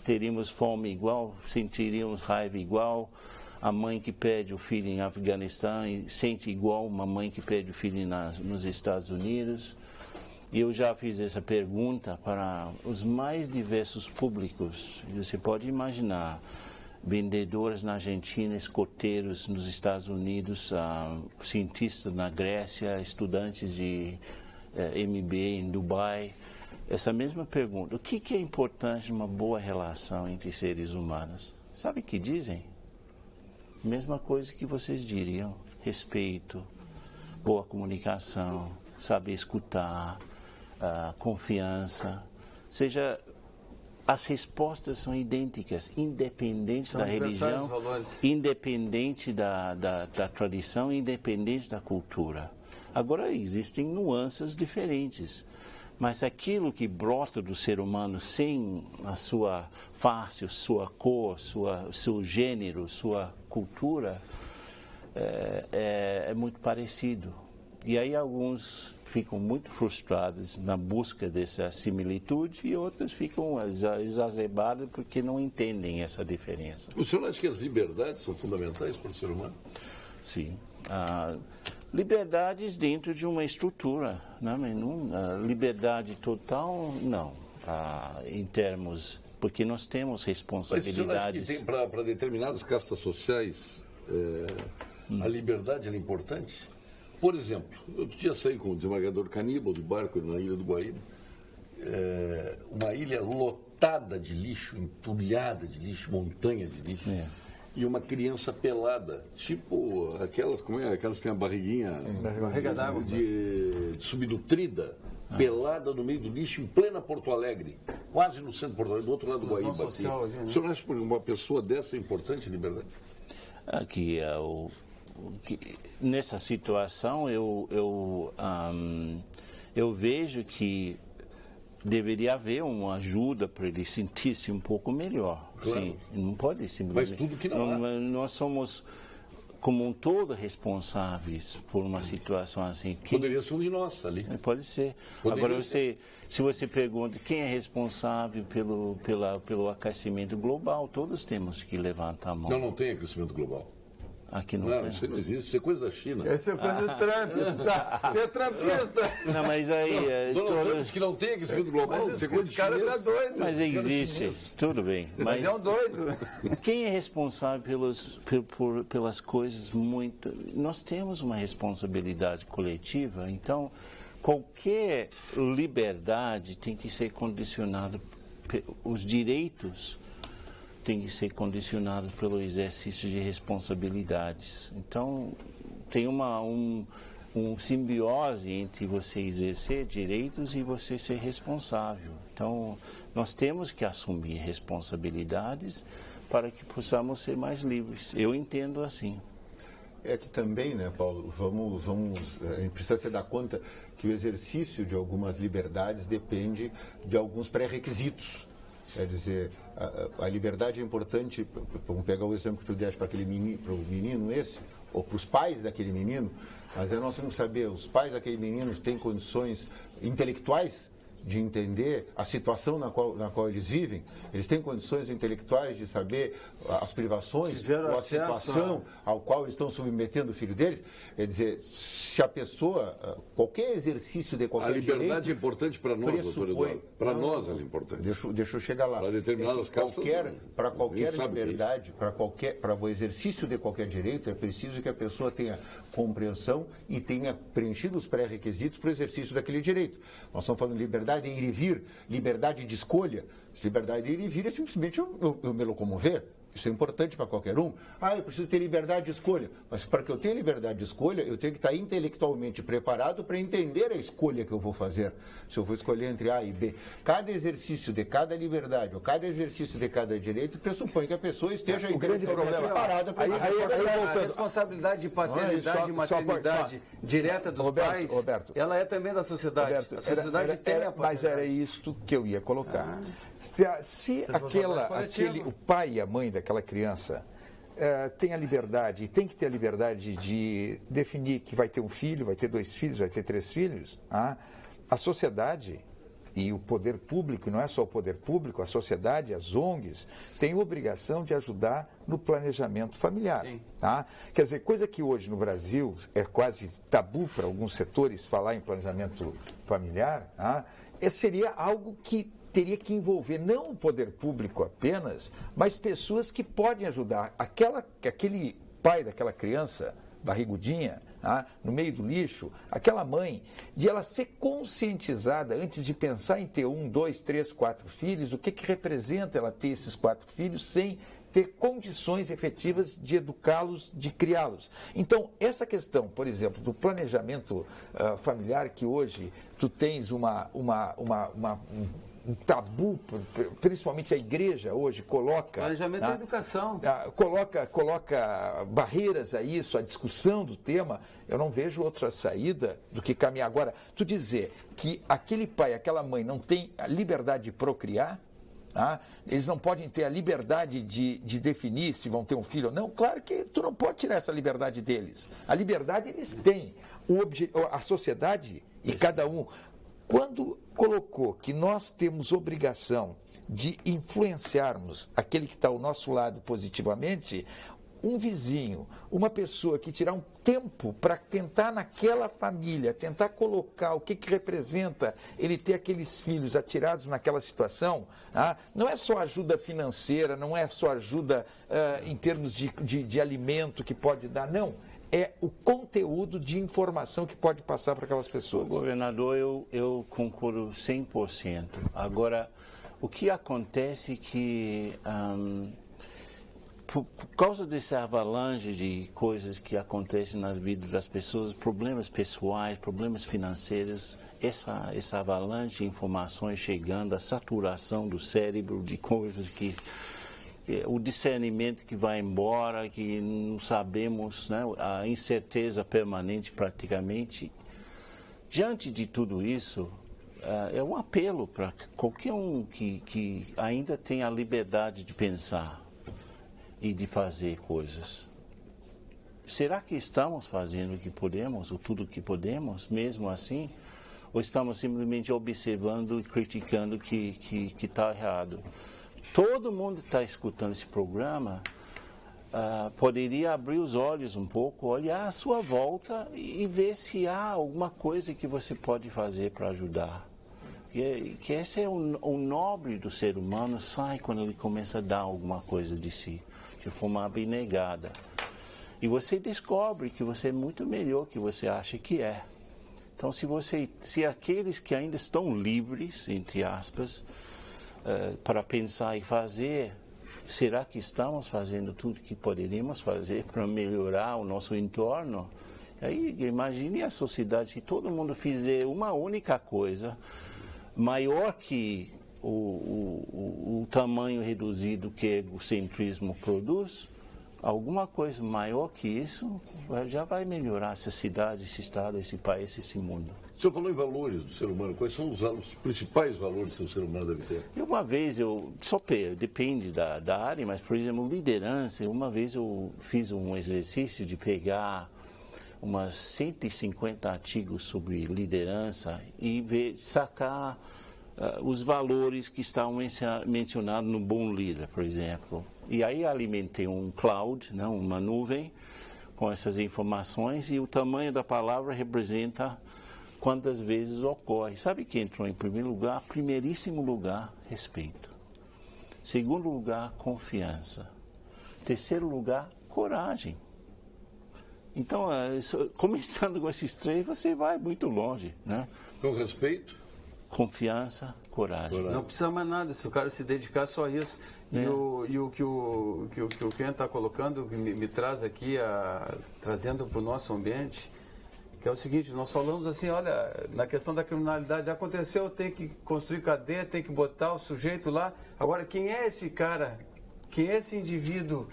Teríamos fome igual, sentiríamos raiva igual. A mãe que perde o filho em Afeganistão e sente igual uma mãe que perde o filho nos Estados Unidos. E eu já fiz essa pergunta para os mais diversos públicos. Você pode imaginar, vendedores na Argentina, escoteiros nos Estados Unidos, cientistas na Grécia, estudantes de MBA em Dubai. Essa mesma pergunta: o que é importante numa boa relação entre seres humanos? Sabe o que dizem? Mesma coisa que vocês diriam: respeito, boa comunicação, saber escutar, confiança. Ou seja, as respostas são idênticas, independente da religião, independente da tradição, independente da cultura. Agora, existem nuances diferentes. Mas aquilo que brota do ser humano sem a sua face, sua cor, seu gênero, sua cultura, é muito parecido. E aí alguns ficam muito frustrados na busca dessa similitude e outros ficam exacerbados porque não entendem essa diferença. O senhor acha que as liberdades são fundamentais para o ser humano? Sim. Liberdades dentro de uma estrutura, né? Liberdade total, não, em termos, porque nós temos responsabilidades. Mas o senhor acha que para determinadas castas sociais a liberdade é importante? Por exemplo, eu tinha saído com o desembargador Caníbal de barco na Ilha do Guaíba, uma ilha lotada de lixo, entulhada de lixo, montanha de lixo. E uma criança pelada, tipo aquelas que têm a barriguinha barriga d'água de subnutrida, pelada no meio do lixo, em plena Porto Alegre, quase no centro de Porto Alegre, do outro lado do Guaíba. O senhor acha que uma pessoa dessa é importante, Liberdade? Aqui, nessa situação, eu vejo que deveria haver uma ajuda para ele sentir-se um pouco melhor. Claro. Sim, não pode simplesmente... Mas tudo que não há. Nós somos, como um todo, responsáveis por uma situação assim. Poderia ser um de nós ali. Pode ser. Poderia Agora, ser. se você pergunta quem é responsável pelo aquecimento global, todos temos que levantar a mão. Não tem aquecimento global. Aqui não, tem. Isso não existe, isso é coisa da China. Essa é coisa do Trump. Você é trumpista. Não, mas aí... Donald Trump diz que não tem aquecimento global, isso é coisa de cara tá doido. Mas existe, tudo bem. Mas é um doido. Quem é responsável pelas coisas muito... Nós temos uma responsabilidade coletiva, então qualquer liberdade tem que ser condicionada, os direitos têm que ser condicionados pelo exercício de responsabilidades. Então, tem um simbiose entre você exercer direitos e você ser responsável. Então, nós temos que assumir responsabilidades para que possamos ser mais livres. Eu entendo assim. É que também, né, Paulo, a gente precisa se dar conta que o exercício de algumas liberdades depende de alguns pré-requisitos. Quer dizer, a liberdade é importante, vamos pegar o exemplo que tu deste para aquele menino, para o menino esse, ou para os pais daquele menino, mas nós temos que saber, os pais daquele menino têm condições intelectuais de entender a situação na qual eles vivem, eles têm condições intelectuais de saber as privações ou a situação ao qual estão submetendo o filho deles. Quer dizer, se a pessoa, qualquer exercício de qualquer direito... A liberdade é importante para nós, doutor Eduardo. Para nós ela é importante. Deixa eu chegar lá. Para determinadas causas... Para qualquer liberdade, para o exercício de qualquer direito, é preciso que a pessoa tenha compreensão e tenha preenchido os pré-requisitos para o exercício daquele direito. Nós estamos falando de liberdade de ir e vir, liberdade de escolha. Liberdade de ir e vir é simplesmente eu me locomover. Isso é importante para qualquer um. Eu preciso ter liberdade de escolha. Mas para que eu tenha liberdade de escolha, eu tenho que estar intelectualmente preparado para entender a escolha que eu vou fazer. Se eu vou escolher entre A e B. Cada exercício de cada liberdade, ou cada exercício de cada direito, pressupõe que a pessoa esteja intelectualmente preparada para a responsabilidade de paternidade e maternidade direta dos pais, ela é também da sociedade. Roberto, a sociedade tem a paternidade. Mas era isto que eu ia colocar. Se o pai e a mãe daquela criança tem a liberdade, tem que ter a liberdade de definir que vai ter um filho, vai ter 2 filhos, vai ter 3 filhos, a sociedade e o poder público, não é só o poder público, a sociedade, as ONGs, têm a obrigação de ajudar no planejamento familiar. Tá? Quer dizer, coisa que hoje no Brasil é quase tabu para alguns setores falar em planejamento familiar, seria algo que teria que envolver não o poder público apenas, mas pessoas que podem ajudar. Aquele pai daquela criança, barrigudinha, no meio do lixo, aquela mãe, de ela ser conscientizada antes de pensar em ter 1, 2, 3, 4 filhos, o que representa ela ter esses 4 filhos sem ter condições efetivas de educá-los, de criá-los. Então, essa questão, por exemplo, do planejamento familiar, que hoje tu tens um tabu, principalmente a igreja hoje coloca... Planejamento da educação. Coloca barreiras a isso, a discussão do tema. Eu não vejo outra saída do que caminhar. Agora, tu dizer que aquele pai, aquela mãe não tem a liberdade de procriar, eles não podem ter a liberdade de definir se vão ter um filho ou não, claro que tu não pode tirar essa liberdade deles. A liberdade eles têm. A sociedade e cada um... Quando colocou que nós temos obrigação de influenciarmos aquele que está ao nosso lado positivamente, um vizinho, uma pessoa que tirar um tempo para tentar naquela família, tentar colocar o que representa ele ter aqueles filhos atirados naquela situação, não é só ajuda financeira, não é só ajuda em termos de alimento que pode dar, não. É o conteúdo de informação que pode passar para aquelas pessoas. Governador, eu concordo 100%. Agora, o que acontece é que, por causa dessa avalanche de coisas que acontecem nas vidas das pessoas, problemas pessoais, problemas financeiros, essa avalanche de informações chegando, a saturação do cérebro de coisas que o discernimento que vai embora, que não sabemos, né? A incerteza permanente praticamente. Diante de tudo isso, é um apelo para qualquer um que ainda tem a liberdade de pensar e de fazer coisas. Será que estamos fazendo o que podemos, ou tudo o que podemos, mesmo assim? Ou estamos simplesmente observando e criticando que está errado? Todo mundo está escutando esse programa, poderia abrir os olhos um pouco, olhar à sua volta e ver se há alguma coisa que você pode fazer para ajudar. Que esse é o nobre do ser humano, sai quando ele começa a dar alguma coisa de si, de forma abnegada. E você descobre que você é muito melhor que você acha que é. Então, se aqueles que ainda estão livres, entre aspas, para pensar e fazer, será que estamos fazendo tudo que poderíamos fazer para melhorar o nosso entorno? Aí, imagine a sociedade, se todo mundo fizer uma única coisa, maior que o tamanho reduzido que o egocentrismo produz, alguma coisa maior que isso já vai melhorar essa cidade, esse estado, esse país, esse mundo. O senhor falou em valores do ser humano. Quais são os principais valores que o ser humano deve ter? Uma vez depende da área, mas, por exemplo, liderança. Uma vez eu fiz um exercício de pegar umas 150 artigos sobre liderança e sacar os valores que estão mencionados no Bom Líder, por exemplo. E aí alimentei um cloud, né, uma nuvem, com essas informações, e o tamanho da palavra representa quantas vezes ocorre. Sabe que entrou em primeiro lugar? Primeiríssimo lugar, respeito. Segundo lugar, confiança. Terceiro lugar, coragem. Então, começando com esses três, você vai muito longe, né? Com respeito? Confiança, coragem. Não precisa mais nada, se o cara se dedicar só a isso. E o que o Ken está colocando, que me traz aqui, trazendo para o nosso ambiente, que é o seguinte: nós falamos assim, olha, na questão da criminalidade, aconteceu, tem que construir cadeia, tem que botar o sujeito lá. Agora, quem é esse cara? Quem é esse indivíduo?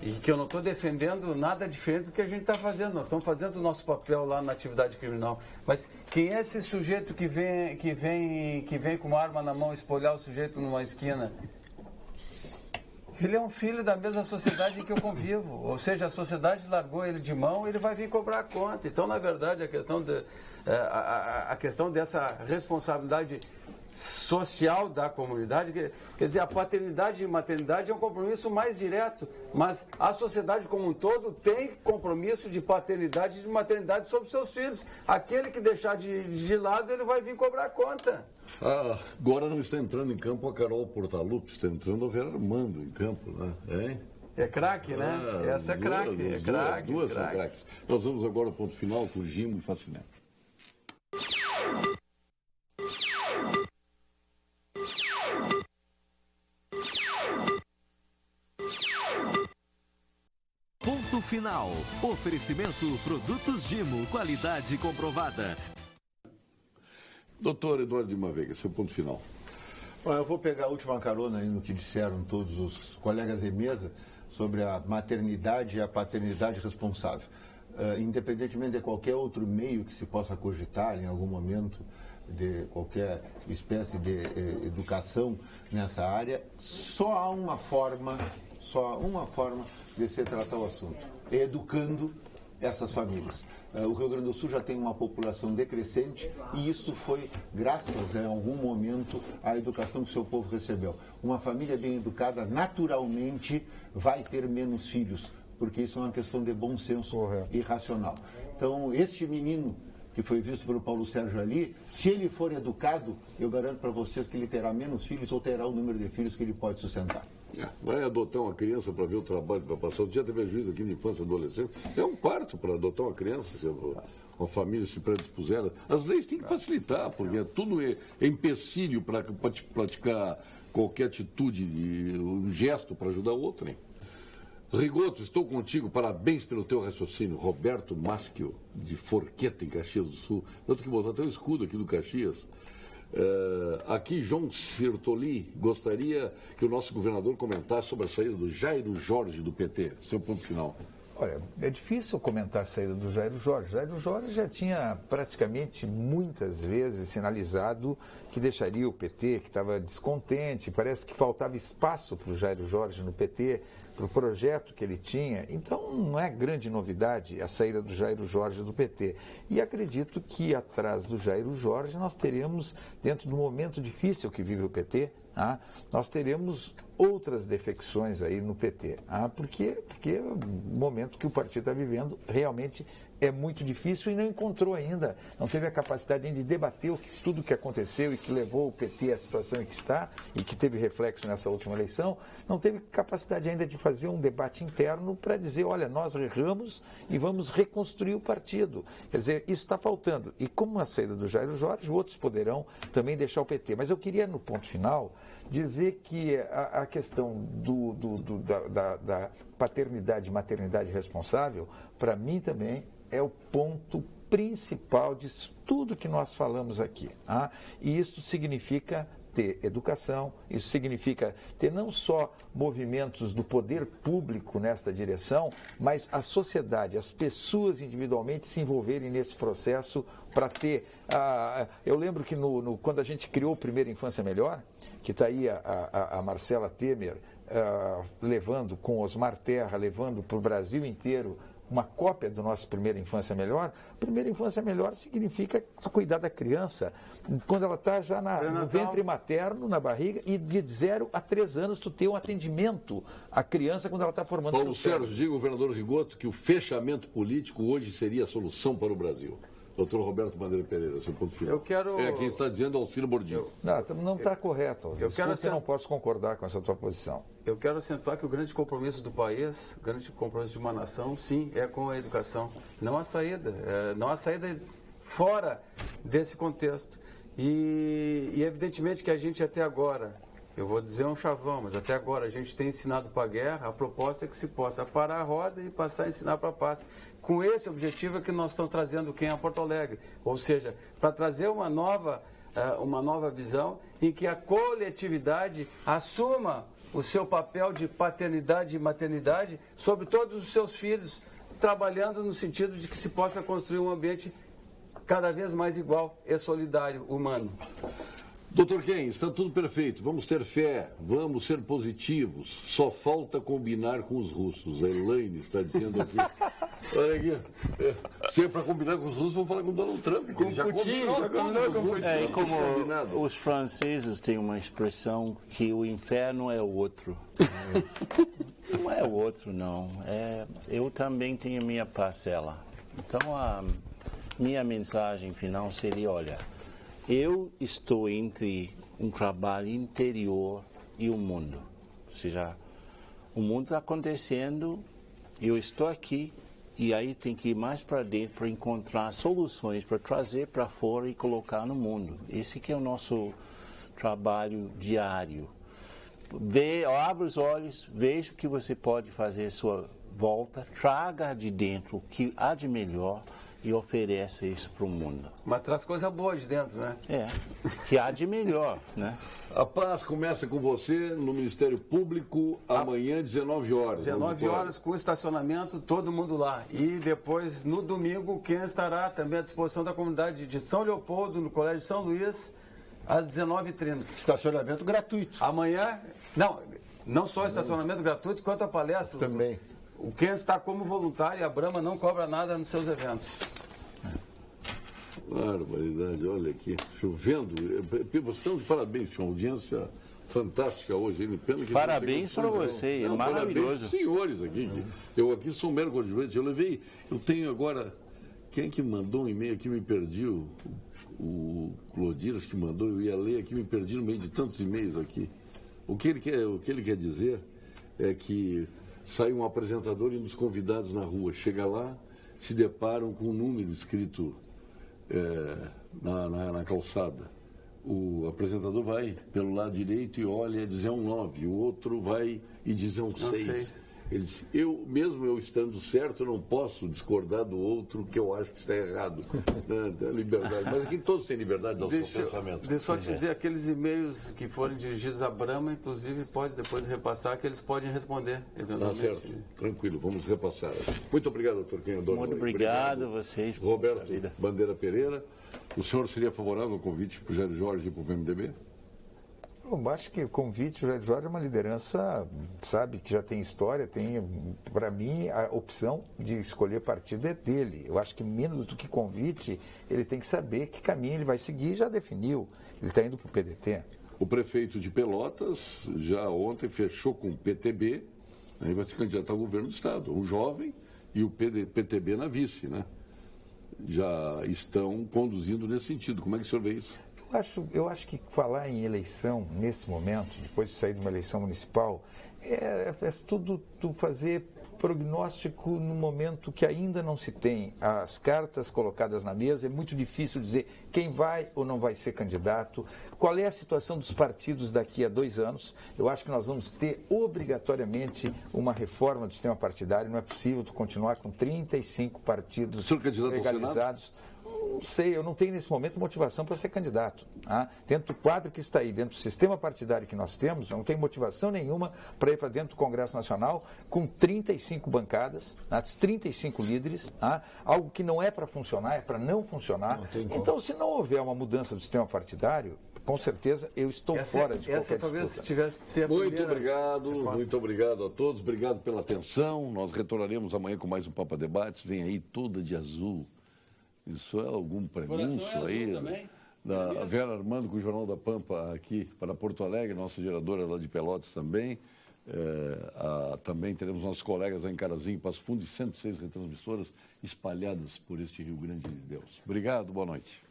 E que eu não estou defendendo nada diferente do que a gente está fazendo. Nós estamos fazendo o nosso papel lá na atividade criminal. Mas quem é esse sujeito que vem com uma arma na mão espolhar o sujeito numa esquina? Ele é um filho da mesma sociedade em que eu convivo. Ou seja, a sociedade largou ele de mão, ele vai vir cobrar a conta. Então, na verdade, a questão dessa responsabilidade social da comunidade, quer dizer, a paternidade e maternidade é um compromisso mais direto, mas a sociedade como um todo tem compromisso de paternidade e de maternidade sobre seus filhos. Aquele que deixar de lado, ele vai vir cobrar conta. Agora não está entrando em campo a Carol Portalupi, está entrando a Vera Armando em campo, né? Hein? É craque, né? Essa é craque. Duas são craques. Nós vamos agora ao ponto final com o Gimo e Fascinante. Ponto final. Oferecimento Produtos Gimo, qualidade comprovada. Doutor Eduardo de Maveiga, seu ponto final. Bom, eu vou pegar a última carona aí no que disseram todos os colegas de mesa sobre a maternidade e a paternidade responsável. Independentemente de qualquer outro meio que se possa cogitar em algum momento, de qualquer espécie de educação nessa área, só há uma forma de se tratar o assunto, educando essas famílias. O Rio Grande do Sul já tem uma população decrescente e isso foi graças, em algum momento, à educação que o seu povo recebeu. Uma família bem educada, naturalmente, vai ter menos filhos, porque isso é uma questão de bom senso e racional. Então, este menino que foi visto pelo Paulo Sérgio ali, se ele for educado, eu garanto para vocês que ele terá menos filhos ou terá o número de filhos que ele pode sustentar. Vai adotar uma criança para ver o trabalho que vai passar. Já teve juiz aqui de infância e adolescência. É um parto para adotar uma criança, se uma família se predispuser. As leis têm que facilitar, porque tudo é empecilho para praticar qualquer atitude, um gesto para ajudar o outro. Hein? Rigoto, estou contigo, parabéns pelo teu raciocínio. Roberto Maschio, de Forqueta, em Caxias do Sul. Eu tenho que botar até o escudo aqui do Caxias. Aqui, João Sirtoli, gostaria que o nosso governador comentasse sobre a saída do Jairo Jorge do PT. Seu ponto final. Olha, é difícil comentar a saída do Jairo Jorge. Jairo Jorge já tinha praticamente muitas vezes sinalizado que deixaria o PT, que estava descontente. Parece que faltava espaço para o Jairo Jorge no PT, para o projeto que ele tinha. Então, não é grande novidade a saída do Jairo Jorge do PT. E acredito que atrás do Jairo Jorge nós teremos, dentro do momento difícil que vive o PT, nós teremos outras defecções aí no PT, porque o momento que o partido está vivendo realmente é muito difícil e não encontrou ainda, não teve a capacidade ainda de debater tudo o que aconteceu e que levou o PT à situação em que está e que teve reflexo nessa última eleição, não teve capacidade ainda de fazer um debate interno para dizer, olha, nós erramos e vamos reconstruir o partido. Quer dizer, isso está faltando. E como a saída do Jairo Jorge, outros poderão também deixar o PT. Mas eu queria, no ponto final, dizer que a questão da paternidade e maternidade responsável, para mim também é o ponto principal de tudo que nós falamos aqui. E isso significa ter educação, isso significa ter não só movimentos do poder público nessa direção, mas a sociedade, as pessoas individualmente se envolverem nesse processo para ter... eu lembro que quando a gente criou o Primeira Infância Melhor, que está aí a Marcela Temer levando, com Osmar Terra, levando para o Brasil inteiro uma cópia do nosso Primeira Infância Melhor. Primeira Infância Melhor significa cuidar da criança quando ela está já no ventre materno, na barriga, e de 0 a 3 anos tu ter um atendimento à criança quando ela está formando Paulo Sérgio, diga ao governador Rigoto que o fechamento político hoje seria a solução para o Brasil. Doutor Roberto Bandeira Pereira, seu ponto final. Quem está dizendo Alcino Bordinho. Não está correto. Eu não posso concordar com essa tua posição. Eu quero acentuar que o grande compromisso do país, o grande compromisso de uma nação, sim, é com a educação. Não há saída. Não há saída fora desse contexto. E evidentemente que a gente até agora, eu vou dizer um chavão, mas até agora a gente tem ensinado para a guerra, a proposta é que se possa parar a roda e passar a ensinar para a paz. Com esse objetivo é que nós estamos trazendo quem é a Porto Alegre, ou seja, para trazer uma nova visão em que a coletividade assuma o seu papel de paternidade e maternidade sobre todos os seus filhos, trabalhando no sentido de que se possa construir um ambiente cada vez mais igual e solidário, humano. Doutor Ken, está tudo perfeito. Vamos ter fé, vamos ser positivos. Só falta combinar com os russos. A Elaine está dizendo aqui. Olha aqui. Se é para combinar com os russos, vou falar com o Donald Trump. Com o Putin. Como os franceses têm uma expressão que o inferno é o outro. Não é o outro, não. Eu também tenho minha parcela. Então, a minha mensagem final seria, olha... Eu estou entre um trabalho interior e o mundo. Ou seja, o mundo está acontecendo, eu estou aqui, e aí tem que ir mais para dentro para encontrar soluções, para trazer para fora e colocar no mundo. Esse que é o nosso trabalho diário. Abra os olhos, veja o que você pode fazer à sua volta, traga de dentro o que há de melhor, e ofereça isso para o mundo. Mas traz coisa boa de dentro, né? Que há de melhor, né? A paz começa com você no Ministério Público amanhã, 19 horas. 19 horas com estacionamento, todo mundo lá. E depois, no domingo, quem estará também à disposição da comunidade de São Leopoldo, no Colégio São Luís, às 19h30. Estacionamento gratuito. Amanhã, não só estacionamento gratuito, quanto a palestra. Também. O Ken está como voluntário e a Brahma não cobra nada nos seus eventos. Barbaridade, olha aqui, chovendo. Vocês estão de parabéns, tinha uma audiência fantástica hoje. Parabéns para você, é maravilhoso. Parabéns, senhores aqui. Eu aqui sou um mero coadjuvante. Eu tenho agora, quem é que mandou um e-mail aqui, me perdi, o Clodir, acho que mandou, eu ia ler aqui, me perdi no meio de tantos e-mails aqui. O que ele quer dizer é que sai um apresentador e um dos convidados na rua. Chega lá, se deparam com um número escrito na calçada. O apresentador vai pelo lado direito e olha e diz um 9. O outro vai e diz um 6. Ele disse, mesmo eu estando certo, não posso discordar do outro que eu acho que está errado. Tem liberdade. Mas aqui todos têm liberdade de dar o seu pensamento. Deixa eu só te dizer, aqueles e-mails que foram dirigidos à Brahma, inclusive, pode depois repassar, que eles podem responder, eventualmente. Tá certo, tranquilo, vamos repassar. Muito obrigado, doutor Quinho. Muito obrigado a vocês. Roberto Bandeira Pereira, o senhor seria favorável ao convite para o Jair Jorge e para o PMDB? Eu acho que o convite, o Jair Jorge é uma liderança, sabe, que já tem história, tem, para mim, a opção de escolher partido é dele. Eu acho que menos do que convite, ele tem que saber que caminho ele vai seguir, já definiu. Ele está indo para o PDT. O prefeito de Pelotas já ontem fechou com o PTB, aí vai se candidatar ao governo do estado. O jovem e o PTB na vice, né? Já estão conduzindo nesse sentido. Como é que o senhor vê isso? Eu acho que falar em eleição, nesse momento, depois de sair de uma eleição municipal, é tudo fazer prognóstico no momento que ainda não se tem as cartas colocadas na mesa. É muito difícil dizer quem vai ou não vai ser candidato, qual é a situação dos partidos daqui a 2 anos. Eu acho que nós vamos ter obrigatoriamente uma reforma do sistema partidário. Não é possível continuar com 35 partidos legalizados. Não sei, eu não tenho nesse momento motivação para ser candidato. Dentro do quadro que está aí, dentro do sistema partidário que nós temos, eu não tenho motivação nenhuma para ir para dentro do Congresso Nacional com 35 bancadas, 35 líderes, algo que não é para funcionar, é para não funcionar. Então, se não houver uma mudança do sistema partidário, com certeza eu estou fora de qualquer disputa. Tivesse de ser a muito obrigado a todos, obrigado pela atenção. Nós retornaremos amanhã com mais um Papa Debates. Vem aí toda de azul. Isso é algum prenúncio aí? Da Vera Armando com o Jornal da Pampa aqui para Porto Alegre, nossa geradora lá de Pelotas também. Também teremos nossos colegas lá em Carazinho, Passo Fundo e 106 retransmissoras espalhadas por este Rio Grande de Deus. Obrigado, boa noite.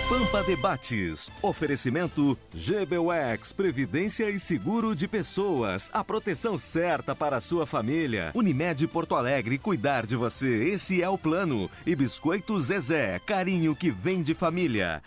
Pampa Debates. Oferecimento GBUX, Previdência e Seguro de Pessoas. A proteção certa para a sua família. Unimed Porto Alegre, cuidar de você. Esse é o plano. E Biscoito Zezé, carinho que vem de família.